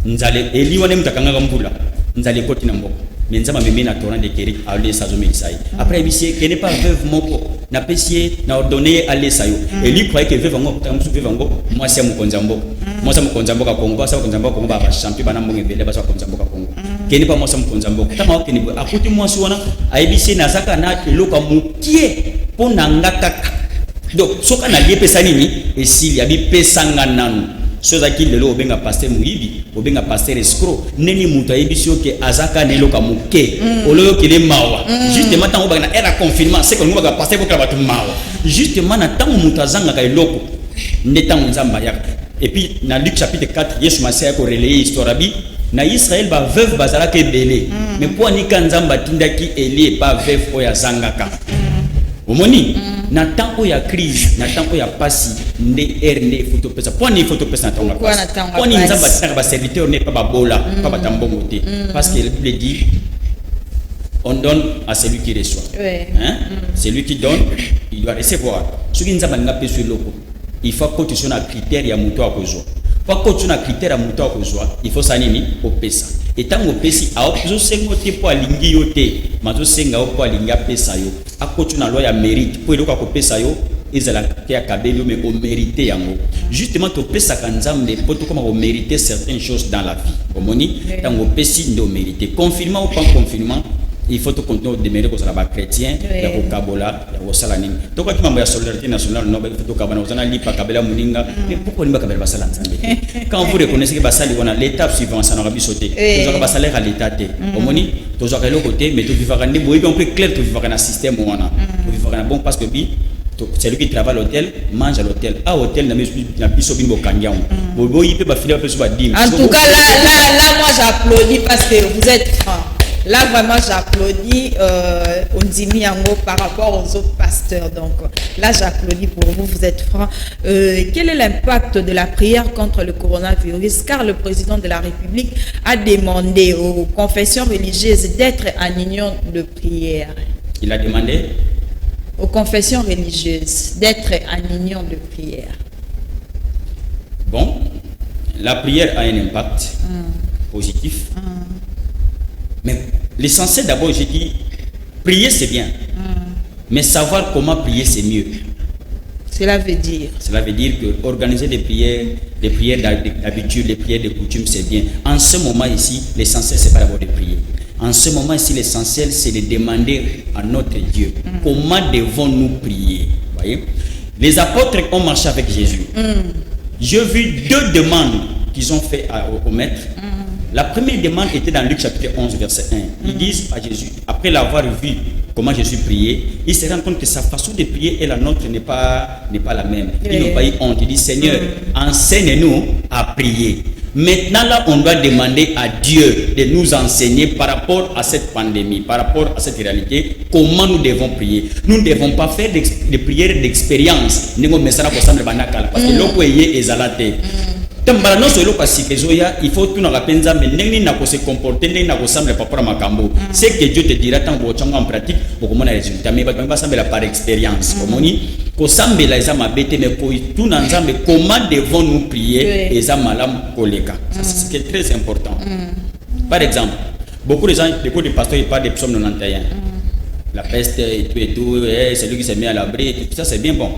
Nzale Eli wane mtakanga ngambula. Nzale koti na mboko. Mais nzambe meme na torrent de Kérit aller sazo melisai. Après bisie qui n'est pas veuve moko na pesier na ordonné aller sayo. Eli croyait que veuve ngo tamusu veuve ngo moi c'est mon konzambo. Moi c'est mon konzambo ka Congo, ça konzambo Congo ba champion bana mbonge vele ba sa konzambo ka Congo. Qui n'est pas moi c'est mon konzambo. Tama okeni a kuti moi suona a bisie na zaka na eloko mukie pona ngakaka. Donc, ce qu'on a dit, c'est et s'il y a des pesanga nan, chose qui le lo benga pasteur muibi, o benga pasteur escroc, neni muta ebisio ke azaka nelo kamuke, olo ke le mawa. Justement tant on era confinement, c'est que nous va passer pour que mawa. Justement na tant muta zanga ka eloko, netan nzamba ya. Et puis dans Luc chapitre 4, Yesu Masia ko relayer histoire bi, na Israël ba veuve bazala ke belé. Mais pour ni kanzamba tindaki eli pas veuve oya zangaka. Omoni na tango ya crise na tango ya pasi nde erne photo pesa poni photo pesa na tango pasi poni nzamba tanga ba serviteur ne pas ba bola pas ba tambongo te parce que la Bible dit on donne à celui qui reçoit hein celui qui donne il doit recevoir ce qui nzamba nga peso loko il faut que tu sois na critère ya muto akozwa pour que tu na critère ya muto akozwa il faut ça nini opesa et tango pesi a opzo sengo te po alingi yo te mazo senga o po alingi apesa yo akotu na loi ya mérite po eloko akopesa yo ezala ke akabeli yo mais au mériter yango justement to pesa kanzambe po to comme au mériter certaines choses dans la vie omoni tango pesi ndo mériter confinement ou pas confinement il faut continuer de demeurer comme ça ba chrétien ya ko kabola ya ko sala nini to ko kimambo ya solidarité nationale no ba to kabana ozana lipa kabela muninga mais pourquoi nimba kabela basala nzambe quand vous reconnaissez que basali wana l'étape suivante ça n'aura pas sauté vous aurez basala à l'état te omoni to zo le côté mais to vivre ni boy on peut clair to vivre dans système wana to vivre bon parce que bi celui qui travaille à l'hôtel mange à l'hôtel à hôtel na biso bimbo kangiam boy peut ba filer peu ba dim en tout cas là moi j'applaudis parce que vous êtes franc. Là, vraiment, j'applaudis Ondimi Yango par rapport aux autres pasteurs. Donc, là, j'applaudis pour vous, vous êtes francs. Quel est l'impact de la prière contre le coronavirus? Car le président de la République a demandé aux confessions religieuses d'être en union de prière. Il a demandé aux confessions religieuses d'être en union de prière. Bon, la prière a un impact. positif. Mais l'essentiel d'abord, j'ai dit, prier c'est bien. Mais savoir comment prier c'est mieux. Cela veut dire que organiser des prières d'habitude, des prières de coutume, c'est bien. En ce moment ici, l'essentiel, c'est pas d'abord de prier. En ce moment ici, l'essentiel, c'est de demander à notre Dieu comment devons-nous prier. Voyez? Les apôtres ont marché avec Jésus. J'ai vu 2 demandes qu'ils ont fait au maître. La première demande était dans Luc chapitre 11, verset 1. Ils disent à Jésus, après l'avoir vu comment Jésus priait, ils se rendent compte que sa façon de prier et la nôtre n'est pas la même. Ils n'ont pas eu honte. Ils disent, Seigneur, enseigne-nous à prier. Maintenant, là, on doit demander à Dieu de nous enseigner par rapport à cette pandémie, par rapport à cette réalité, comment nous devons prier. Nous ne devons pas faire des prières d'expérience. Parce que l'eau est ezalate. Tambala solo pasikezoya, il faut tout na penza mais neni na ko se comporter neni na ko semble pas pour makambo. C'est que Dieu te dira tant bo changa en pratique pour comment les résultats mais ba semble par expérience. Comme on dit ko semble la ezama bete mais ko tout na nzambe comment devons-nous prier ezama malam koleka. Ça c'est très important. Par exemple, beaucoup de gens, beaucoup de pasteurs ils parlent des psaumes 91. La peste et tout, c'est lui qui s'est mis à l'abri, tout ça c'est bien bon.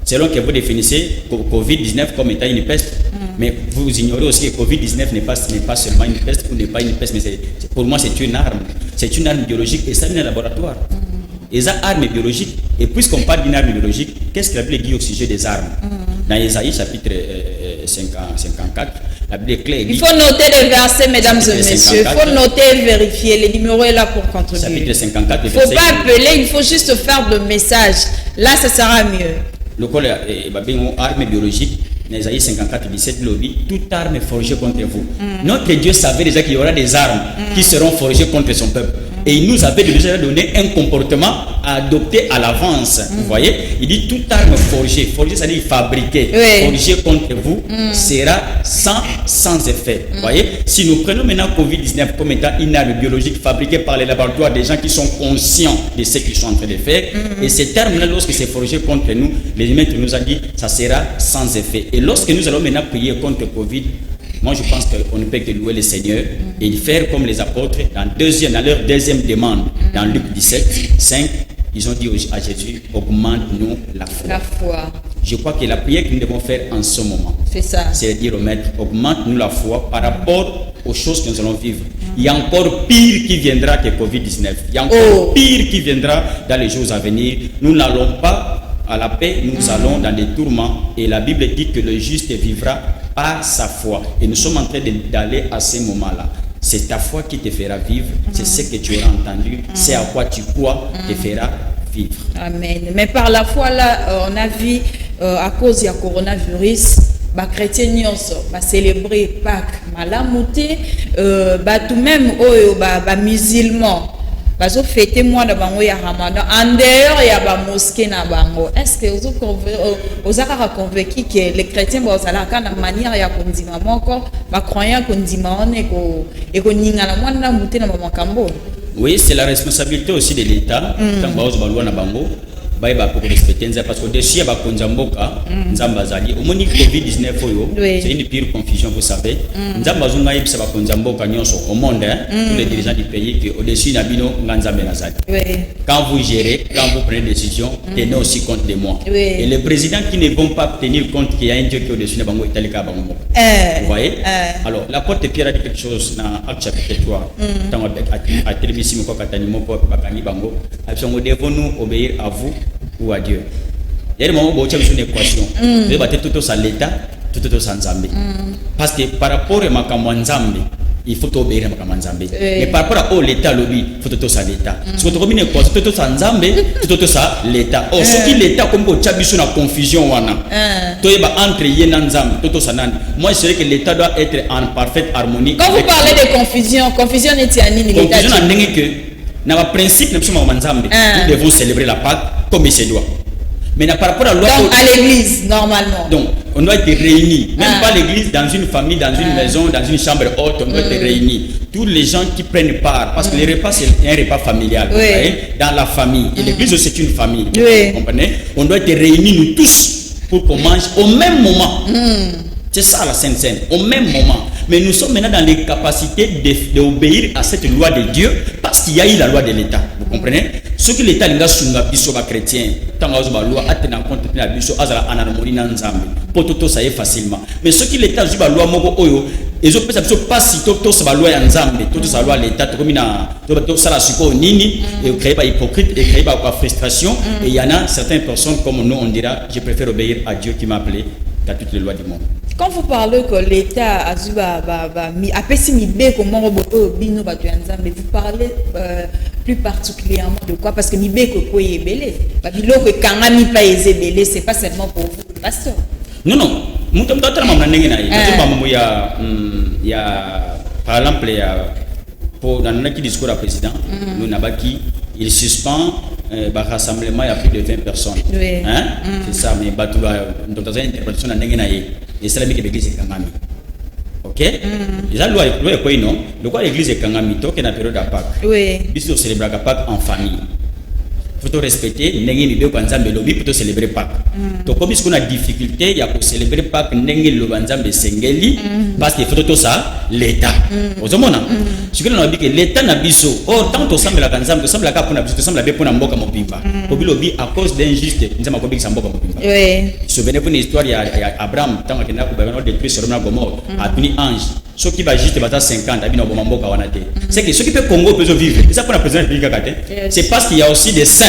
Selon que vous définissez Covid-19 comme étant une peste, mais vous ignorez aussi que Covid-19 n'est pas seulement une peste ou n'est pas une peste, mais pour moi c'est une arme. C'est une arme biologique et ça vient un laboratoire. Et ça, arme biologique. Et puisqu'on parle d'une arme biologique, qu'est-ce que la Bible dit au sujet des armes? Dans Isaïe chapitre 54, la Bible est claire. Il faut noter les versets, mesdames et messieurs. Il faut noter et vérifier. Le numéro est là pour contribuer. Chapitre 54, il ne faut pas appeler, il faut juste faire le message. Là, ça sera mieux. Le col est arme biologique. Isaïe 54, 17, lobby, toute arme est forgée contre vous. Notre Dieu savait déjà qu'il y aura des armes qui seront forgées contre son peuple. Et il nous avait déjà donné un comportement à adopter à l'avance. Vous voyez? Il dit toute arme forgée, ça veut dire fabriquée, forgée contre vous sera sans effet. Vous voyez? Si nous prenons maintenant Covid-19 comme étant une arme biologique fabriquée par les laboratoires, des gens qui sont conscients de ce qu'ils sont en train de faire, et cette arme-là, lorsque c'est forgé contre nous, les maîtres nous ont dit ça sera sans effet. Et lorsque nous allons maintenant prier contre Covid, moi je pense qu'on ne peut que louer le Seigneur et faire comme les apôtres dans leur deuxième demande. Dans Luc 17, 5, ils ont dit à Jésus, augmente-nous la foi. La foi. Je crois que la prière que nous devons faire en ce moment, c'est ça. C'est de dire au maître, augmente-nous la foi par rapport aux choses que nous allons vivre. Il y a encore pire qui viendra que Covid-19. Il y a encore pire qui viendra dans les jours à venir. Nous n'allons pas à la paix, nous allons dans des tourments. Et la Bible dit que le juste vivra par sa foi. Et nous sommes en train d'aller à ce moment-là. C'est ta foi qui te fera vivre. C'est ce que tu auras entendu. C'est à quoi tu crois te fera vivre. Amen. Mais par la foi, là, on a vu, à cause du coronavirus, les chrétiens ont célébré Pâques, tout même les musulmans. Bazo fêter moi na bango ya Ramadan en dehors ya ba mosquée na bango. Est-ce que vous avez convaincu que les chrétiens bazala kana manière ya kondima moko ba croyant kondima on et ko ningala mwana muté na makambo? Oui, c'est la responsabilité aussi de l'État tant bazo balwa na bango. Pour respecter parce que dessus il y a Konzamboka, Nzambazali. Au moins Covid-19 c'est une pire confusion, vous savez. Nzambazunga yebisa ba Konzamboka nyonso au monde, tous les dirigeants du pays que au-dessus nabino nganzambe nazali. Quand vous gérez, quand vous prenez des décisions, tenez aussi compte de moi. Et les présidents qui ne vont pas tenir compte qu'il y a un Dieu qui est au-dessus de bango italika bango. Vous voyez? Alors l'apôtre Pierre a dit quelque chose dans Acte chapitre 3. Tant à télévision ko katani moko bakani bango. Nous devons obéir à vous ou à Dieu. Il y a des moments où il y a une équation. Vous avez tout ça l'État, tout ça Nzambe. Parce que par rapport à Nzambe, il faut obéir à Nzambe. Mais par rapport à l'État, il faut tout ça l'État. Si vous avez une équation, tout ça Nzambe, tout ça l'État. Oh, ce qui l'État, comme vous avez une confusion, entre Yen et Nzambe, tout ça Nzambe. Moi, je dirais que l'État doit être en parfaite harmonie. Quand vous parlez de confusion n'est-il pas l'État? Confusion n'est que dans le principe, nous devons célébrer la Pâque comme il se doit. Mais par rapport à l'autre. Donc à l'église, normalement. Donc, on doit être réunis. Même pas l'église, dans une famille, dans une maison, dans une chambre haute, on doit être réunis. Tous les gens qui prennent part, parce que le repas, c'est un repas familial. Vous voyez, dans la famille. Et l'église, c'est une famille. Vous comprenez? On doit être réunis, nous tous, pour qu'on mange au même moment. C'est ça la Sainte Seine, au même moment. Mais nous sommes maintenant dans les capacités d'obéir à cette loi de Dieu parce qu'il y a eu la loi de l'État. Vous comprenez? Ce que l'État n'a pas biso ba chrétien, tant que la loi a tenu en compte la biso azala en harmonie dans Nzambe. Pour tout ça y est facilement. Mais ce que l'État joue la loi moko oyo, ils ont pas si tout ça loi en Nzambe, tout ça loi l'État comme tout ça la suko nini et créer pas hypocrite et créer pas frustration et il y en a certaines personnes comme nous on dira je préfère obéir à Dieu qui m'a appelé qu'à toutes les lois du monde. Quand vous parlez que l'État a vous parlez plus particulièrement de quoi? Parce que c'est pas seulement pour vous, pasteur. Non. Il y a, par exemple, pour dans notre discours à président, nous n'avons il suspend le rassemblement, il y a plus de 20 personnes. Oui. Hein? C'est ça, mais dans une interprétation, et c'est la même que l'église est Kangami. Ok? La loi est quoi, non? Le quoi l'église est Kangami, tant qu'il y a une période à Pâques. Oui. Bis nous célébrer Pâques en famille. Il faut respecter, il faut célébrer Pâques. Donc, comme on a difficulté, il y a pour célébrer Pâques, parce qu'il faut tout ça, l'État. Vous avez ce que nous avons dit que l'État n'a pas besoin. Or, tant que ça me la canzam, que ça me la capone, que ça me la bépo na mboka mobimba. À cause d'injustice, nous avons dit que ça mboka mobimba. Souvenez-vous d'une histoire, il y a Abraham, tant qu'il a détruit Sodome et Gomorrhe, a puni ange. Ceux qui va juste 50, c'est que ceux qui peuvent Congo peuvent vivre. C'est ça qu'on a président de la c'est parce qu'il y a aussi des saints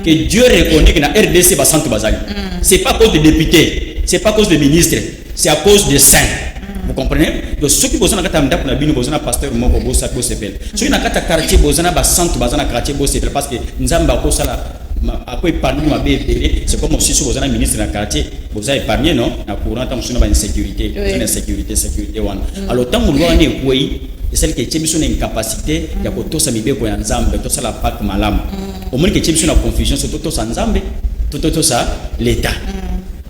que Dieu reconnaît que la RDC va s'en bazali. C'est pas à cause des députés, c'est pas à cause des ministres, c'est à cause des saints. Vous comprenez? Donc ceux qui ont besoin de pasteur Moko Bosa Bosepel. Ceux qui ont quartier Bosana ba centre bazana quartier Bosepel parce que Nzamba ko sala après parmi ma bébé c'est comme aussi si vous êtes ministre dans le quartier vous avez épargné non na courant tant sur une insécurité une sécurité one alors tant que loi n'est quoi et celle qui est une incapacité il y a tout ça mibé ko Nzamba tout ça la Pâques malam au moins que une confusion sur tout ça Nzamba tout ça l'État.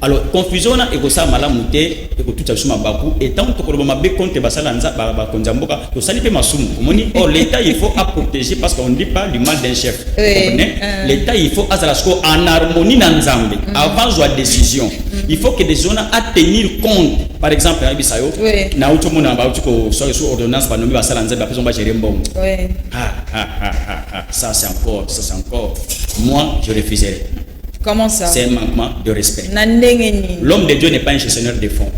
Alors, confusion et que ça malamute et que tout ça sous ma bakou et tant que le mabé compte basalanza bakonzamboka to salipe masumu or l'État il faut à protéger parce qu'on ne dit pas du mal d'un chef. Vous comprenez? L'État il faut azalasko en harmonie dans Nzambe avant la décision. Il faut que des zones à tenir compte. Par exemple, à Bisayo, na uto mona ba uto sur ordonnance ba nomi basalanza ba personne ba gérer mbongo. Ça c'est encore moi je refuserai. Comment ça? C'est un manquement de respect. L'homme de Dieu n'est pas un gestionnaire de fonds.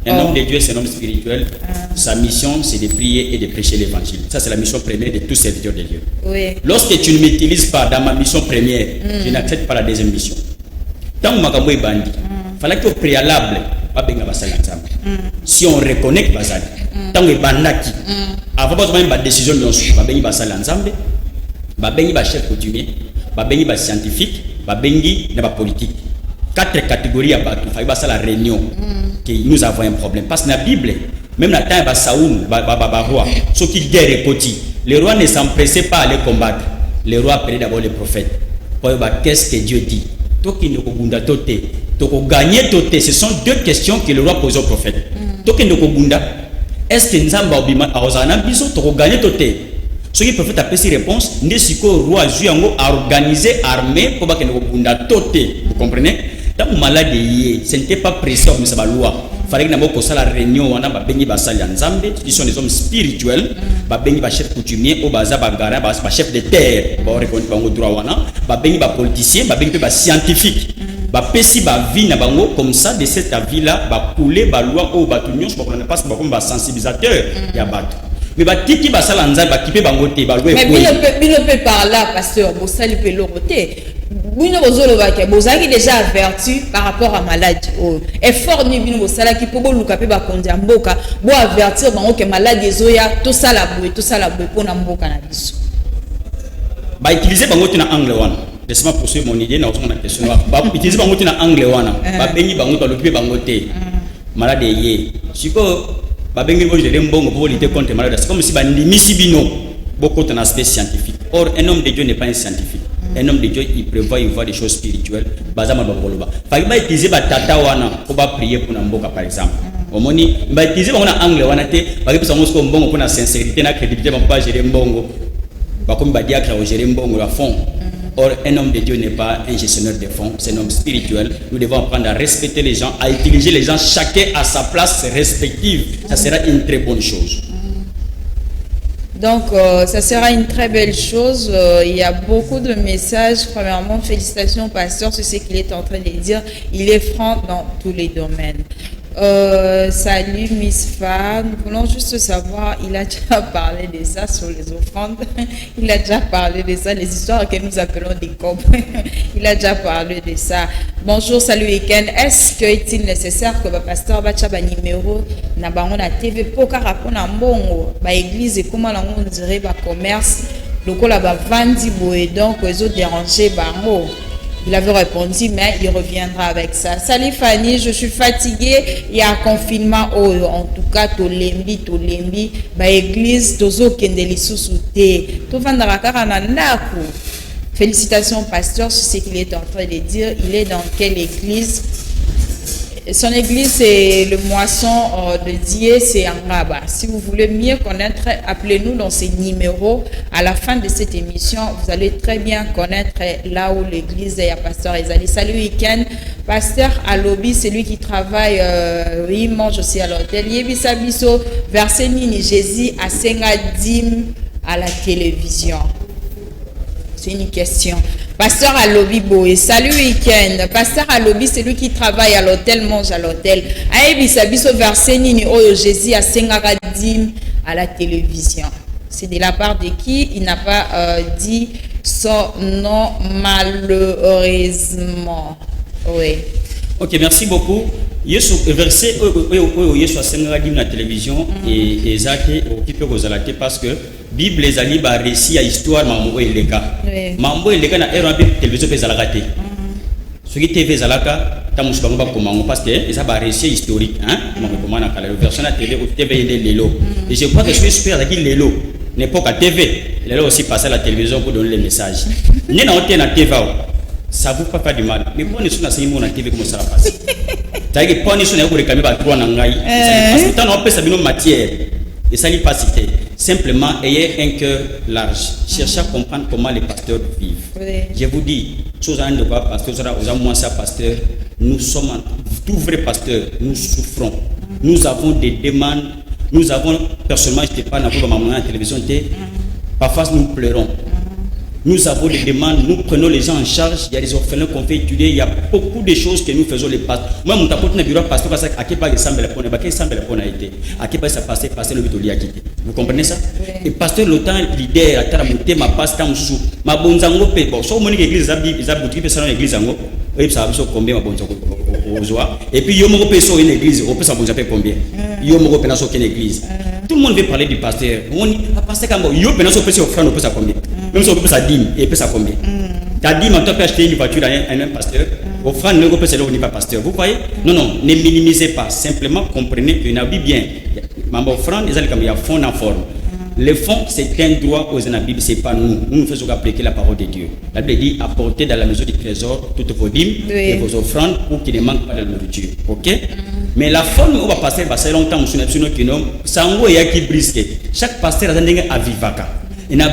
Un homme de Dieu, c'est un homme spirituel. Sa mission, c'est de prier et de prêcher l'évangile. Ça, c'est la mission première de tout serviteur de Dieu. Lorsque tu ne m'utilises pas dans ma mission première, je n'accepte pas la deuxième mission. Tant que Makambo est bandit, il fallait qu'au préalable, si on reconnaît que Bazali, tant que bandaki, avant de prendre une décision, on va faire chef coutumier, scientifique, babengi na ba politique. 4 catégories à battre. Il faut la réunion que nous avons un problème parce que la Bible même la temps ba Saoul ba roi ceux qui guerre côté les rois ne s'empressaient pas à les combattre. Les rois appelaient d'abord les prophètes. Qu'est-ce que Dieu dit? Toki no kobunda tote toko gagner tote, ce sont deux questions que le roi pose au prophète. Toki no kobunda est-ce que Nzamba obima aozana biso toko gagner tote? Ce qui peut faire taper ces réponses, n'est ce que le roi a organisé armée pour que nous vous comprenez? Dans le malade, ce n'était pas précis comme ça la loi. Il fallait que nous fassions la réunion, on a béni basali ensemble. Ils sont des hommes spirituels, béni ba chef coutumier, au baza bagara, ba chef de terre, ba reconnaître bango droit wana, ba béni ba politicien, ba béni ba scientifique. Ba pesi ba vie na bango comme ça de cette vie là, ba couler ba loi au batunion, je ne pas comme ba sensibilisateur, ya bato. Mais qui va ça l'anza va qui peut bangoter va louer. Mais il peut par là pasteur Bossali peut l'oroter. Bino bozolo va que Bozaki déjà averti par rapport à maladie. Effort ni bino Bossala qui peut boluka pe ba kondia mboka bo avertir bango que maladie zoya tout ça la boue pour na mboka na biso. Ba utiliser bango na angle one. Laisse-moi poursuivre mon idée na on a question. Ba utiliser bango na angle one. Ba bengi bango to lopi bangote. Maladie yé. Siko babengi bo gérer mbongo pour lutter contre malade. C'est comme si bandimisi bino beaucoup d'un aspect scientifique. Or un homme de Dieu n'est pas un scientifique. Un homme de Dieu il prévoit il voit des choses spirituelles. Bazama baboloba. Fa ba utiliser ba tata wana pour ba prier pour na mboka par exemple. Omoni ba utiliser ba na angle wana te ba ke pesa mosko mbongo pour na sincérité na crédibilité ba pas gérer mbongo. Ba comme ba diacre au gérer mbongo la fond. Or, un homme de Dieu n'est pas un gestionnaire de fonds, c'est un homme spirituel. Nous devons apprendre à respecter les gens, à utiliser les gens chacun à sa place respective. Ça sera une très bonne chose. Donc, ça sera une très belle chose. Il y a beaucoup de messages. Premièrement, félicitations au pasteur sur ce qu'il est en train de dire. Il est franc dans tous les domaines. Salut Miss Fa, nous voulons juste savoir, il a déjà parlé de ça sur les offrandes, il a déjà parlé de ça, les histoires que nous appelons des copes, il a déjà parlé de ça. Bonjour, salut Eken, est-ce que est-il nécessaire que le pasteur bacha ba numéro na bango na TV pour rapport na mbongo ba église et comment on dirait ba commerce lokola ba vandi boé donc ils ont dérangé bango. Il avait répondu, mais il reviendra avec ça. Salut Fanny, je suis fatiguée. Il y a un confinement. Oh, en tout cas, tolembi, ba église, tozo kendeli susute. To vandara karananaku. Félicitations, pasteur, sur ce qu'il est en train de dire. Il est dans quelle église? Son église, c'est le moisson de Dieu, c'est Angaba. Si vous voulez mieux connaître, appelez-nous dans ces numéros. À la fin de cette émission, vous allez très bien connaître là où l'église est à Pasteur Ezali. Salut week-end. Pasteur Alobi, c'est lui qui travaille, il mange aussi à l'hôtel. Yebisa biso, verset Nini, Jésus a Sengadim à la télévision. C'est une question. Pasteur Alobi Boé, salut week-end. Pasteur Alobi, c'est lui qui travaille à l'hôtel, mange à l'hôtel. Aïbisa biso verset Nini Oyo Jésus a Sengadim à la télévision. C'est de la part de qui? Il n'a pas dit son nom malheureusement. Oui. Ok, merci beaucoup. Verset Yesu a Sengadim à la télévision et Zake occupé aux alatés parce que Bible les ali ba récit à histoire mambo eleka. Mambo eleka na era bi télévision pe zalakate. Ce qui TV zalaka tamusu bango ba komango parce que ça ba récit historique hein. Mambo komana kala version na TV ou TV lelo. Et je crois que je suis super avec lelo. N'importe à TV. Lelo aussi passer à la télévision pour donner les messages. Ni na hôtel na TV. Ça vous pas du mal. Mais pour nous sur la scène na TV comment ça va passer. T'as que pour nous sur na ko réclamer ba droit na ngai. Parce que tant on peut ça bino matière. Et ça n'est pas cité. Simplement, ayez un cœur large. Cherchez à comprendre comment les pasteurs vivent. Oui. Je vous dis, chose à ne pas pasteur, pasteur, nous sommes tous vrais pasteurs, nous souffrons. Nous avons des demandes. Nous avons, personnellement, je ne sais pas, dans la télévision, parfois nous pleurons. Nous avons des demandes, nous prenons les gens en charge. Il y a des orphelins qu'on fait étudier. Il y a beaucoup de choses que nous faisons les pasteurs. Moi, mon tapote n'a bureau pasteur parce qu'à quel point il semble répondre, à quel semble répondre a été, à quel point ça passait, passer le vitoli a quitté. Vous comprenez ça? Et pasteur l'autant leader, à taramonté ma passe tant sous ma bonzango pe bon. Soit mon église zabi, zabi boutique pe salon église ango. Et ça a besoin combien ma bonzango au joie. Et puis yo mo pe so une église, on peut ça bonzango combien? Yo mo pe na so une église. Tout le monde veut parler du pasteur. On dit pasteur quand yo pe na so pe so offrande on peut ça combien? Même si on peut ça dîme, et peut ça combien? T'as dit, maintenant, tu peux acheter une voiture à un pasteur. Offrande, ne peut pas n'est pas pasteur. Vous voyez? Non, non, ne minimisez pas. Simplement, comprenez que n'a bien. Ma offrande, il y a fond en forme. Le fond, c'est un droit aux Bible, c'est pas nous. Nous faisons appliquer la parole de Dieu. La Bible dit apportez dans la maison du trésor toutes vos dîmes et vos offrandes pour qu'il ne manque pas de nourriture. Ok? Mais la forme, on va passer longtemps sur notre nom. Ça en a qui brisque. Chaque pasteur a un avivaka. Et na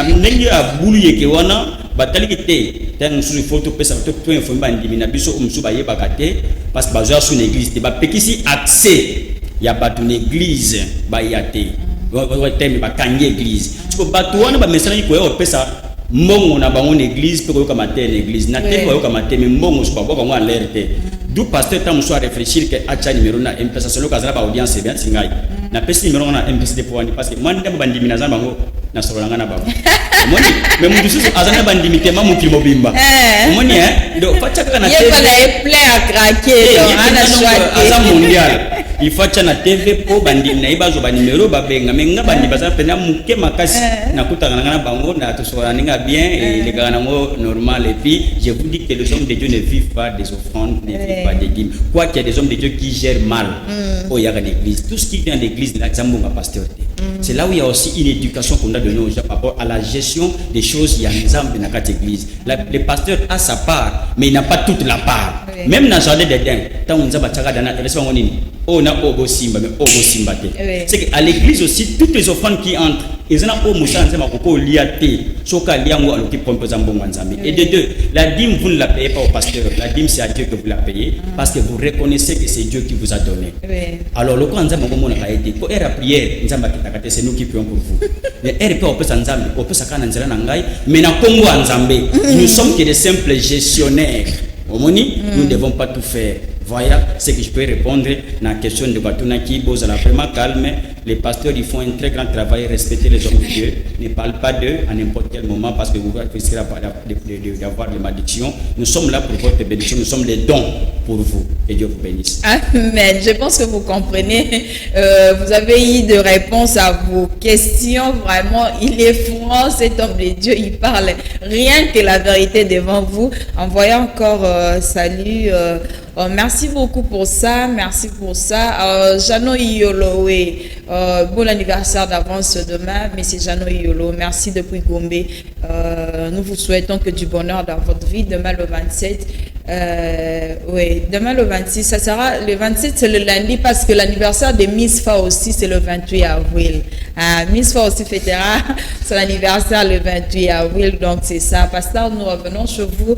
ndenge a bulu yeke wana batali kite tang su photo pesa to informer bandimi na biso umsu ba yebaka te parce que bazo sur l'église te ba pekisi accès ya batu l'église ba yate wa teme ba kangi église tu batu wana ba message ko yo pesa mbongo na bango l'église pe ko ka mater l'église na te ko ka mater mais mbongo su ba ko ngwa alerte du pasteur tam so réfléchir que acha numéro na mpesa solo kazala ba audience bien singai na pesi numéro na mpesa de point parce que moi ndamba bandimi na zamba bango na solo ngana ba moni mais mon dieu azana bandimi tema mon mobimba moni do facha kana tv yeba la plein à craquer ana choisi asa mondial il faut na tv po bandimi na ibazo ba numéro ba benga menga bandi baza pena muke makasi na kutanga ngana bango na to solo ninga bien et les gars nango normal et puis je vous dis que les hommes de Dieu ne vivent pas des offrandes ne vivent pas des dîmes quoi qu'il y a des hommes de Dieu qui gèrent mal au yaka l'église tout ce qui vient de l'église là zambonga pasteur. C'est là où il y a aussi une éducation qu'on a donnée aux gens par rapport à la gestion des choses. Il y a un exemple dans cette église. Le pasteur a sa part, mais il n'a pas toute la part. Oui. Même dans le jardin d'Éden, tant on a battu dans la restauration, on a Obo Simba, mais Obo Simba. C'est qu'à l'église aussi, toutes les offrandes qui entrent, ils ont un Moussa, ils ont un liaté, Soka Liango, à l'occupe pour Et de deux, la dîme, vous ne la payez pas au pasteur, la dîme, c'est à Dieu que vous la payez, parce que vous reconnaissez que c'est Dieu qui vous a donné. Alors, le cas, on a été, pour la prière, c'est nous qui prions pour vous. Mais nous sommes que des simples gestionnaires. Nous ne devons pas tout faire. Voilà ce que je peux répondre à la question de Batuna qui pose la vraiment calme. Les pasteurs, ils font un très grand travail, respecter les hommes de Dieu. Ne parlent pas d'eux à n'importe quel moment parce que vous risquez d'avoir des malédictions. Nous sommes là pour votre bénédiction, nous sommes les dons pour vous. Et Dieu vous bénisse. Amen. Je pense que vous comprenez. Vous avez eu de réponses à vos questions. Vraiment, il est franc, cet homme de Dieu. Il parle rien que la vérité devant vous. Envoyez encore salut. Merci beaucoup pour ça. Merci pour ça. Jano Iyolowe, bon anniversaire d'avance demain. Monsieur Jano Iyolo, merci depuis Gombe. Nous vous souhaitons que du bonheur dans votre vie. Demain le 27. Oui, demain le 26. Ça sera le 27, c'est le lundi parce que l'anniversaire de Miss Fa aussi, c'est le 28 avril. Miss Fa aussi fêtera son anniversaire le 28 avril. Donc c'est ça. Pasteur, nous revenons chez vous.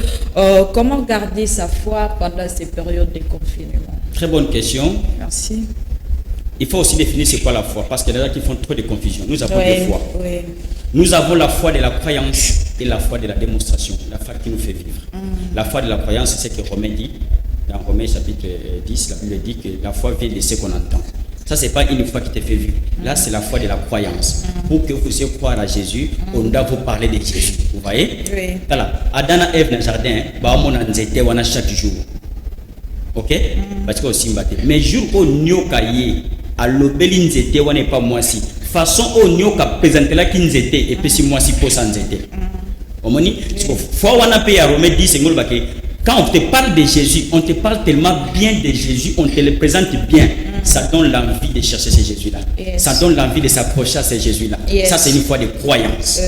Comment garder sa foi pendant ces périodes de confinement? Très bonne question. Merci. Il faut aussi définir c'est quoi la foi, parce qu'il y a des gens qui font trop de confusion. Nous avons deux foi. Oui. Nous avons la foi de la croyance et la foi de la démonstration, la foi qui nous fait vivre. La foi de la croyance, c'est ce que Romain dit, dans Romain chapitre 10, la Bible dit que la foi vient de ce qu'on entend. Ça, ce n'est pas une foi qui te fait vivre. Là, c'est la foi de la croyance. Pour que vous puissiez croire à Jésus, on doit vous parler de Jésus. Vous voyez? Oui. Voilà. Adam et Ève dans le jardin, on a chaque jour. Ok? Parce que aussi, mais jour où nous avons à l'obéli nzete on n'est pas moi si façon au nyoka présenter là qui nzete et puis si moi si pour ça nzete omoni fois on a payé à Romain 10 c'est quand on te parle de Jésus on te parle tellement bien de Jésus on te le présente bien ça donne l'envie de chercher ce Jésus là ça donne l'envie de s'approcher à ce Jésus là ça c'est une foi de croyance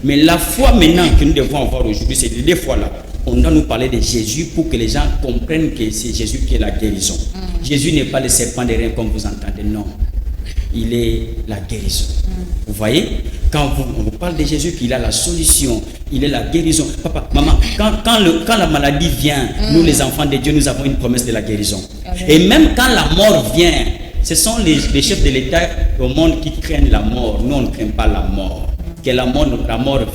mais la foi maintenant que nous devons avoir aujourd'hui c'est deux fois là on doit nous parler de Jésus pour que les gens comprennent que c'est Jésus qui est la guérison. Jésus n'est pas le serpent de reins comme vous entendez, non. Il est la guérison. Vous voyez? Quand on vous parle de Jésus, qu'il a la solution, il est la guérison. Papa, maman, quand la maladie vient, nous les enfants de Dieu, nous avons une promesse de la guérison. Amen. Et même quand la mort vient, ce sont les chefs de l'État au monde qui craignent la mort. Nous, on ne craint pas la mort. Que la mort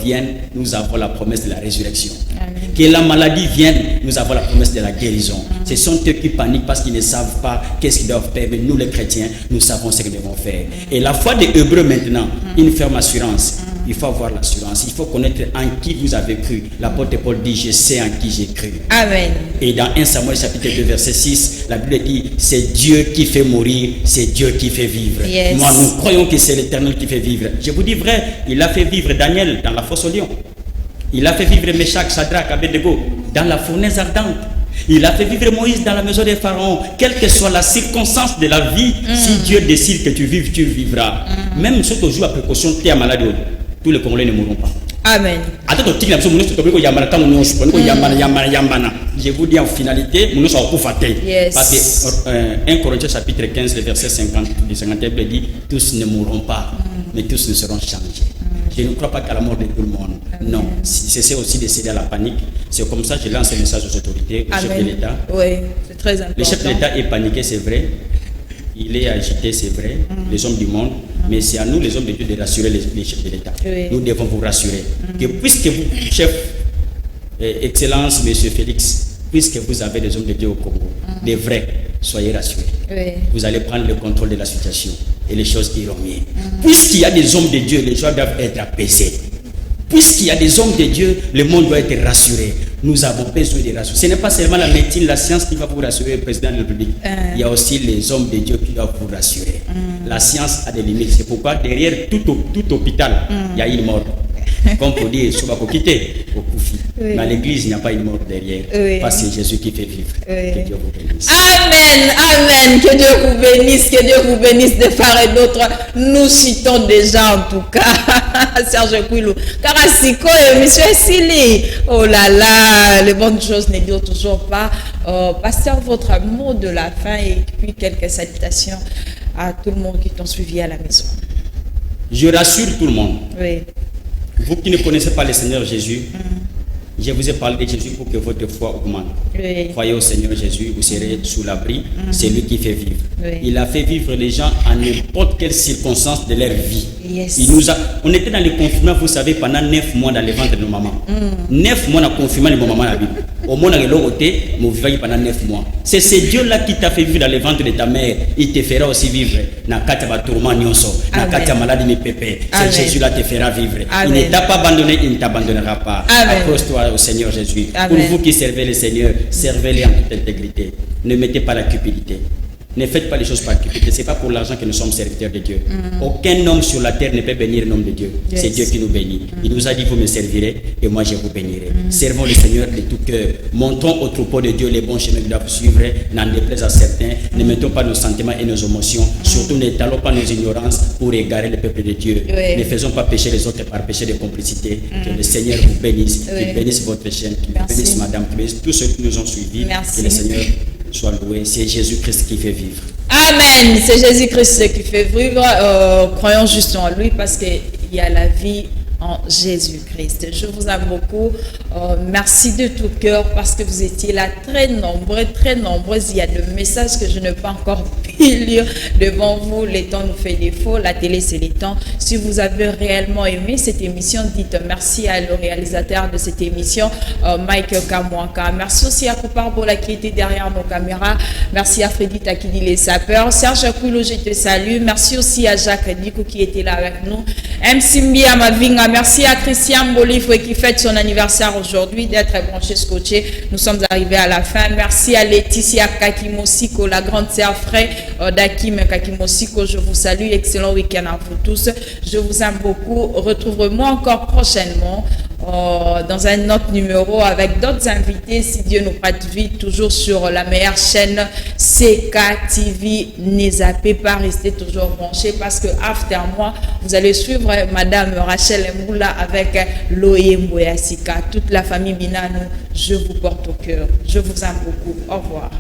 vienne, nous avons la promesse de la résurrection. Amen. Que la maladie vienne, nous avons la promesse de la guérison. Ce sont eux qui paniquent parce qu'ils ne savent pas qu'est-ce qu'ils doivent faire. Mais nous, les chrétiens, nous savons ce que nous devons faire. Et la foi des Hébreux maintenant, une ferme assurance. Il faut avoir l'assurance. Il faut connaître en qui vous avez cru. L'apôtre Paul dit, je sais en qui j'ai cru. Amen. Et dans 1 Samuel chapitre 2 verset 6, la Bible dit, c'est Dieu qui fait mourir, c'est Dieu qui fait vivre. Yes. Moi, nous croyons que c'est l'Éternel qui fait vivre. Je vous dis vrai, il a fait vivre Daniel dans la fosse au lion. Il a fait vivre Meshach, Shadrach, Abednego dans la fournaise ardente. Il a fait vivre Moïse dans la maison des pharaons. Quelle que soit la circonstance de la vie, si Dieu décide que tu vives, tu vivras. Même si tu joues à précaution, tu es malade, tous les Congolais ne mourront pas. Amen. Je vous dis en finalité, yes. Parce que 1 Corinthiens chapitre 15, le verset 50, le 51 dit, tous ne mourront pas, mais tous ne seront changés. Je ne crois pas qu'à la mort de tout le monde. Amen. Non, c'est aussi de céder à la panique. C'est comme ça que je lance un message aux autorités, aux chefs de l'État. Oui, c'est très important. Le chef de l'État est paniqué, c'est vrai. Il est agité, c'est vrai, les hommes du monde. Mais c'est à nous, les hommes de Dieu, de rassurer les chefs de l'État. Oui. Nous devons vous rassurer. Que puisque vous, chef, Excellence, Monsieur Félix, puisque vous avez des hommes de Dieu au Congo, des vrais, soyez rassurés. Oui. Vous allez prendre le contrôle de la situation et les choses iront mieux. Puisqu'il y a des hommes de Dieu, les gens doivent être apaisés. Puisqu'il y a des hommes de Dieu, le monde doit être rassuré. Nous avons besoin de rassurer. Ce n'est pas seulement la médecine, la science qui va vous rassurer, le président de la République. Il y a aussi les hommes de Dieu qui doivent vous rassurer. La science a des limites. C'est pourquoi derrière tout hôpital, il y a une mort. Comme pour dire, je vais vous quitter au Koufi. Oui. Mais à l'église, il n'y a pas une mort derrière. Oui. Parce que c'est Jésus qui fait vivre. Oui. Que Dieu vous bénisse. Amen, amen. Que Dieu vous bénisse, que Dieu vous bénisse de part et d'autre. Nous citons déjà en tout cas Serge Kouilou. Karasiko et Monsieur Sili. Oh là là, les bonnes choses ne durent toujours pas. Pasteur, votre mot de la fin et puis quelques salutations à tout le monde qui t'ont suivi à la maison. Je rassure tout le monde. Oui. Vous qui ne connaissez pas le Seigneur Jésus, je vous ai parlé de Jésus pour que votre foi augmente. Oui. Croyez au Seigneur Jésus, vous serez sous l'abri. C'est lui qui fait vivre. Oui. Il a fait vivre les gens à n'importe quelle circonstance de leur vie. Yes. On était dans le confinement, vous savez, pendant 9 mois dans les ventres de nos mamans. 9 mois dans le confinement de nos mamans. Au monde de l'autre côté, nous vivons pendant 9 mois. C'est ce Dieu-là qui t'a fait vivre dans les ventres de ta mère. Il te fera aussi vivre. Dans le tourment, dans le maladie, pépé. C'est Jésus-là qui te fera vivre. Amen. Il ne t'a pas abandonné, il ne t'abandonnera pas. Accroche-toi au Seigneur Jésus. Amen. Pour vous qui servez le Seigneur, servez-le en toute intégrité. Ne mettez pas la cupidité. Ne faites pas les choses par cupidité. Ce n'est pas pour l'argent que nous sommes serviteurs de Dieu. Aucun homme sur la terre ne peut bénir l'homme de Dieu. Yes. C'est Dieu qui nous bénit. Il nous a dit, vous me servirez et moi je vous bénirai. Servons le Seigneur de tout cœur. Montrons au troupeau de Dieu les bons chemins qu'il doit suivre. N'en déplaise à certains. Ne mettons pas nos sentiments et nos émotions. Surtout n'étalons pas nos ignorances pour égarer le peuple de Dieu. Oui. Ne faisons pas pécher les autres par péché de complicité. Que le Seigneur vous bénisse. Oui. Qu'il bénisse votre chaîne. Qu'il Merci. bénisse madame. Qu'il bénisse tous ceux qui nous ont suivis. Merci. Que le Seigneur soit loué. C'est Jésus-Christ qui fait vivre. Amen. C'est Jésus-Christ qui fait vivre. Croyons juste en lui parce qu'il y a la vie en Jésus-Christ. Je vous aime beaucoup. Merci de tout cœur parce que vous étiez là très nombreux, très nombreuses. Il y a des messages que je ne peux pas encore lire devant vous. Le temps nous fait défaut. La télé, c'est le temps. Si vous avez réellement aimé cette émission, dites merci à le réalisateur de cette émission, Mike Kamwaka. Merci aussi à Koupar Bola qui était derrière nos caméras. Merci à Freddy Takidi les sapeurs. Serge Kouilou, je te salue. Merci aussi à Jacques Dikou qui était là avec nous. MC à Mavinga. Merci à Christian Bolifoué qui fête son anniversaire aujourd'hui, d'être branché scotché. Nous sommes arrivés à la fin. Merci à Laetitia Kakimosiko, la grande sœur frère d'Akim Kakimosiko. Je vous salue. Excellent week-end à vous tous. Je vous aime beaucoup. Retrouverez-moi encore prochainement dans un autre numéro avec d'autres invités, si Dieu nous prête vie, toujours sur la meilleure chaîne CKTV. Ne zappez pas, restez toujours branchés parce que after moi, vous allez suivre Madame Rachel Mboula avec Loé Mboyasika. Toute la famille Binano, je vous porte au cœur. Je vous aime beaucoup. Au revoir.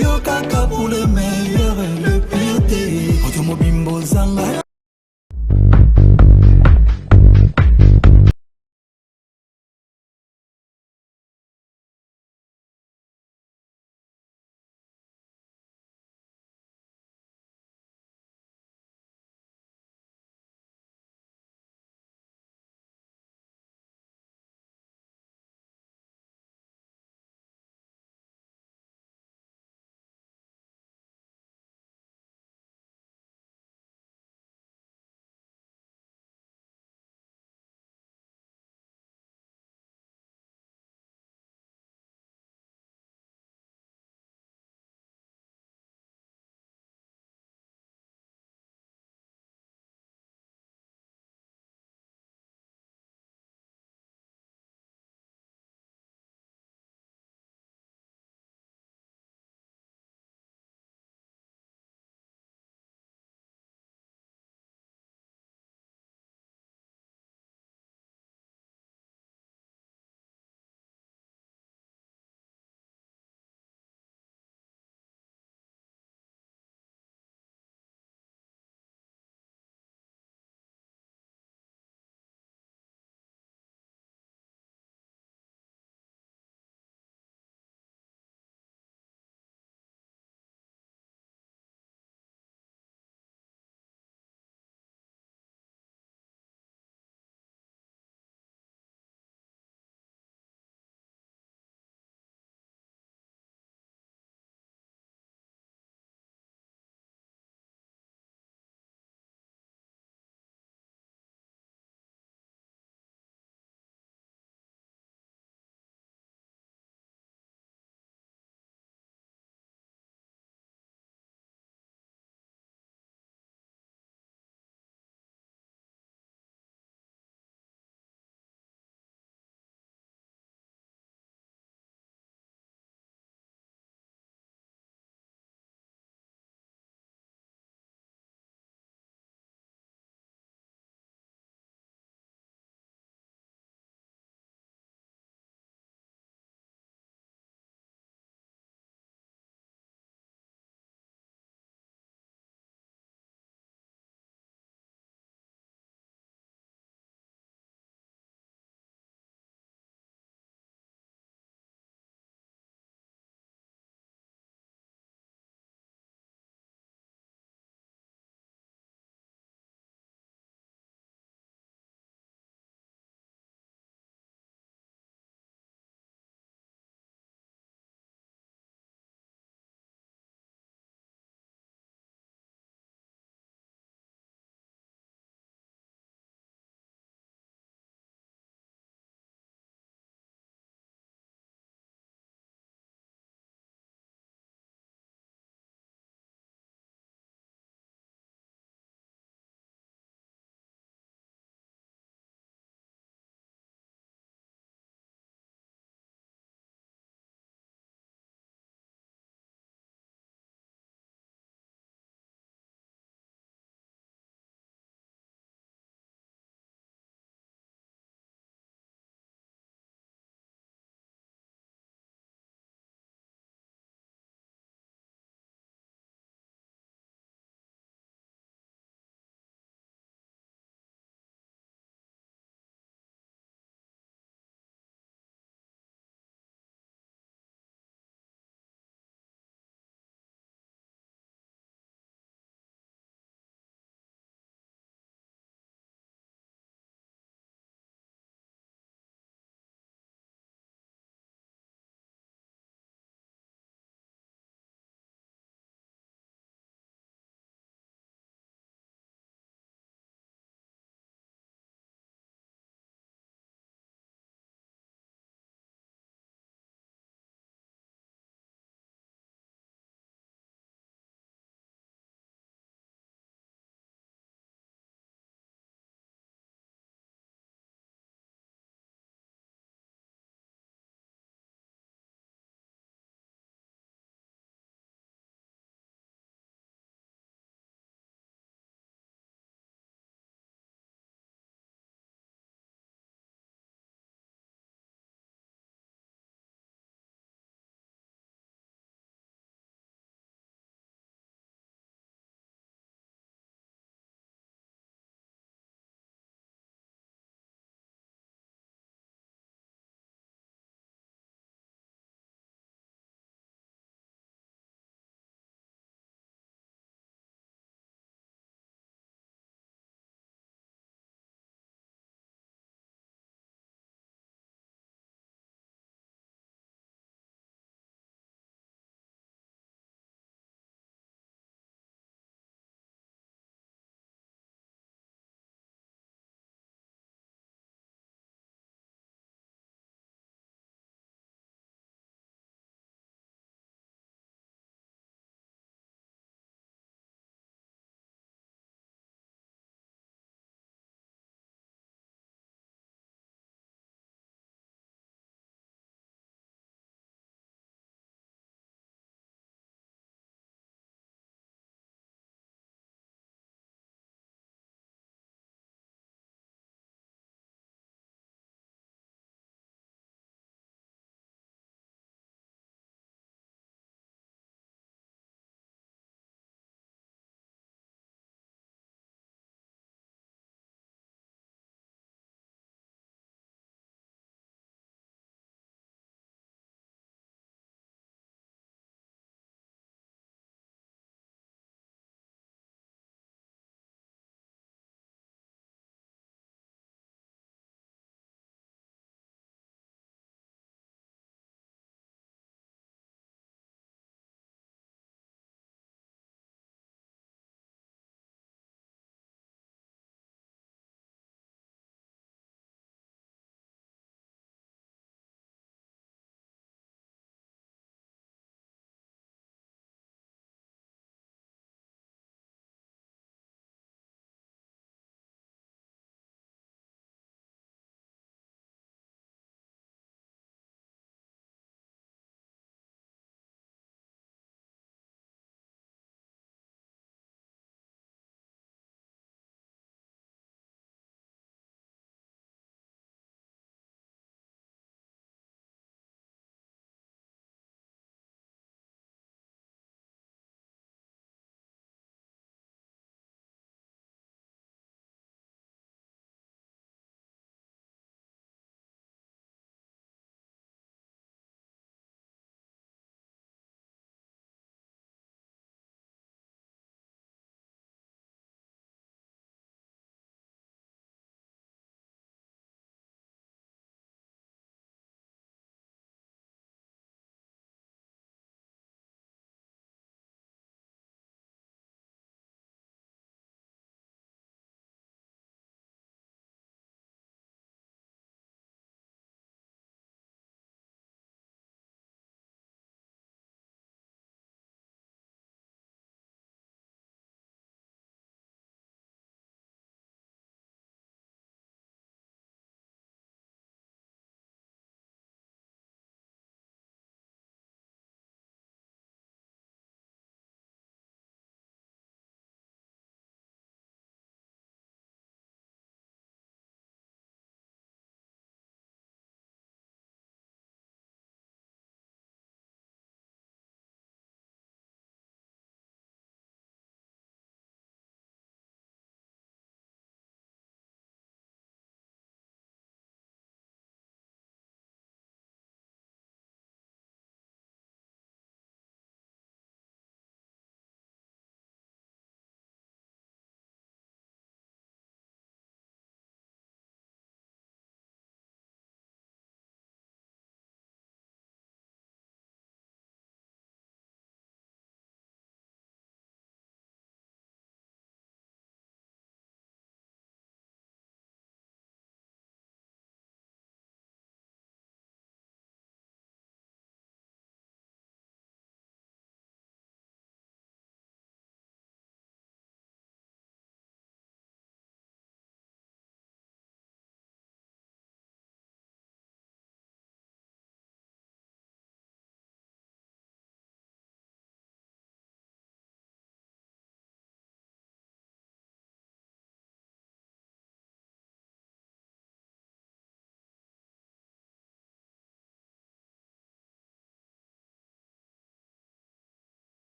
Yo kaka pour le meilleur et le pire.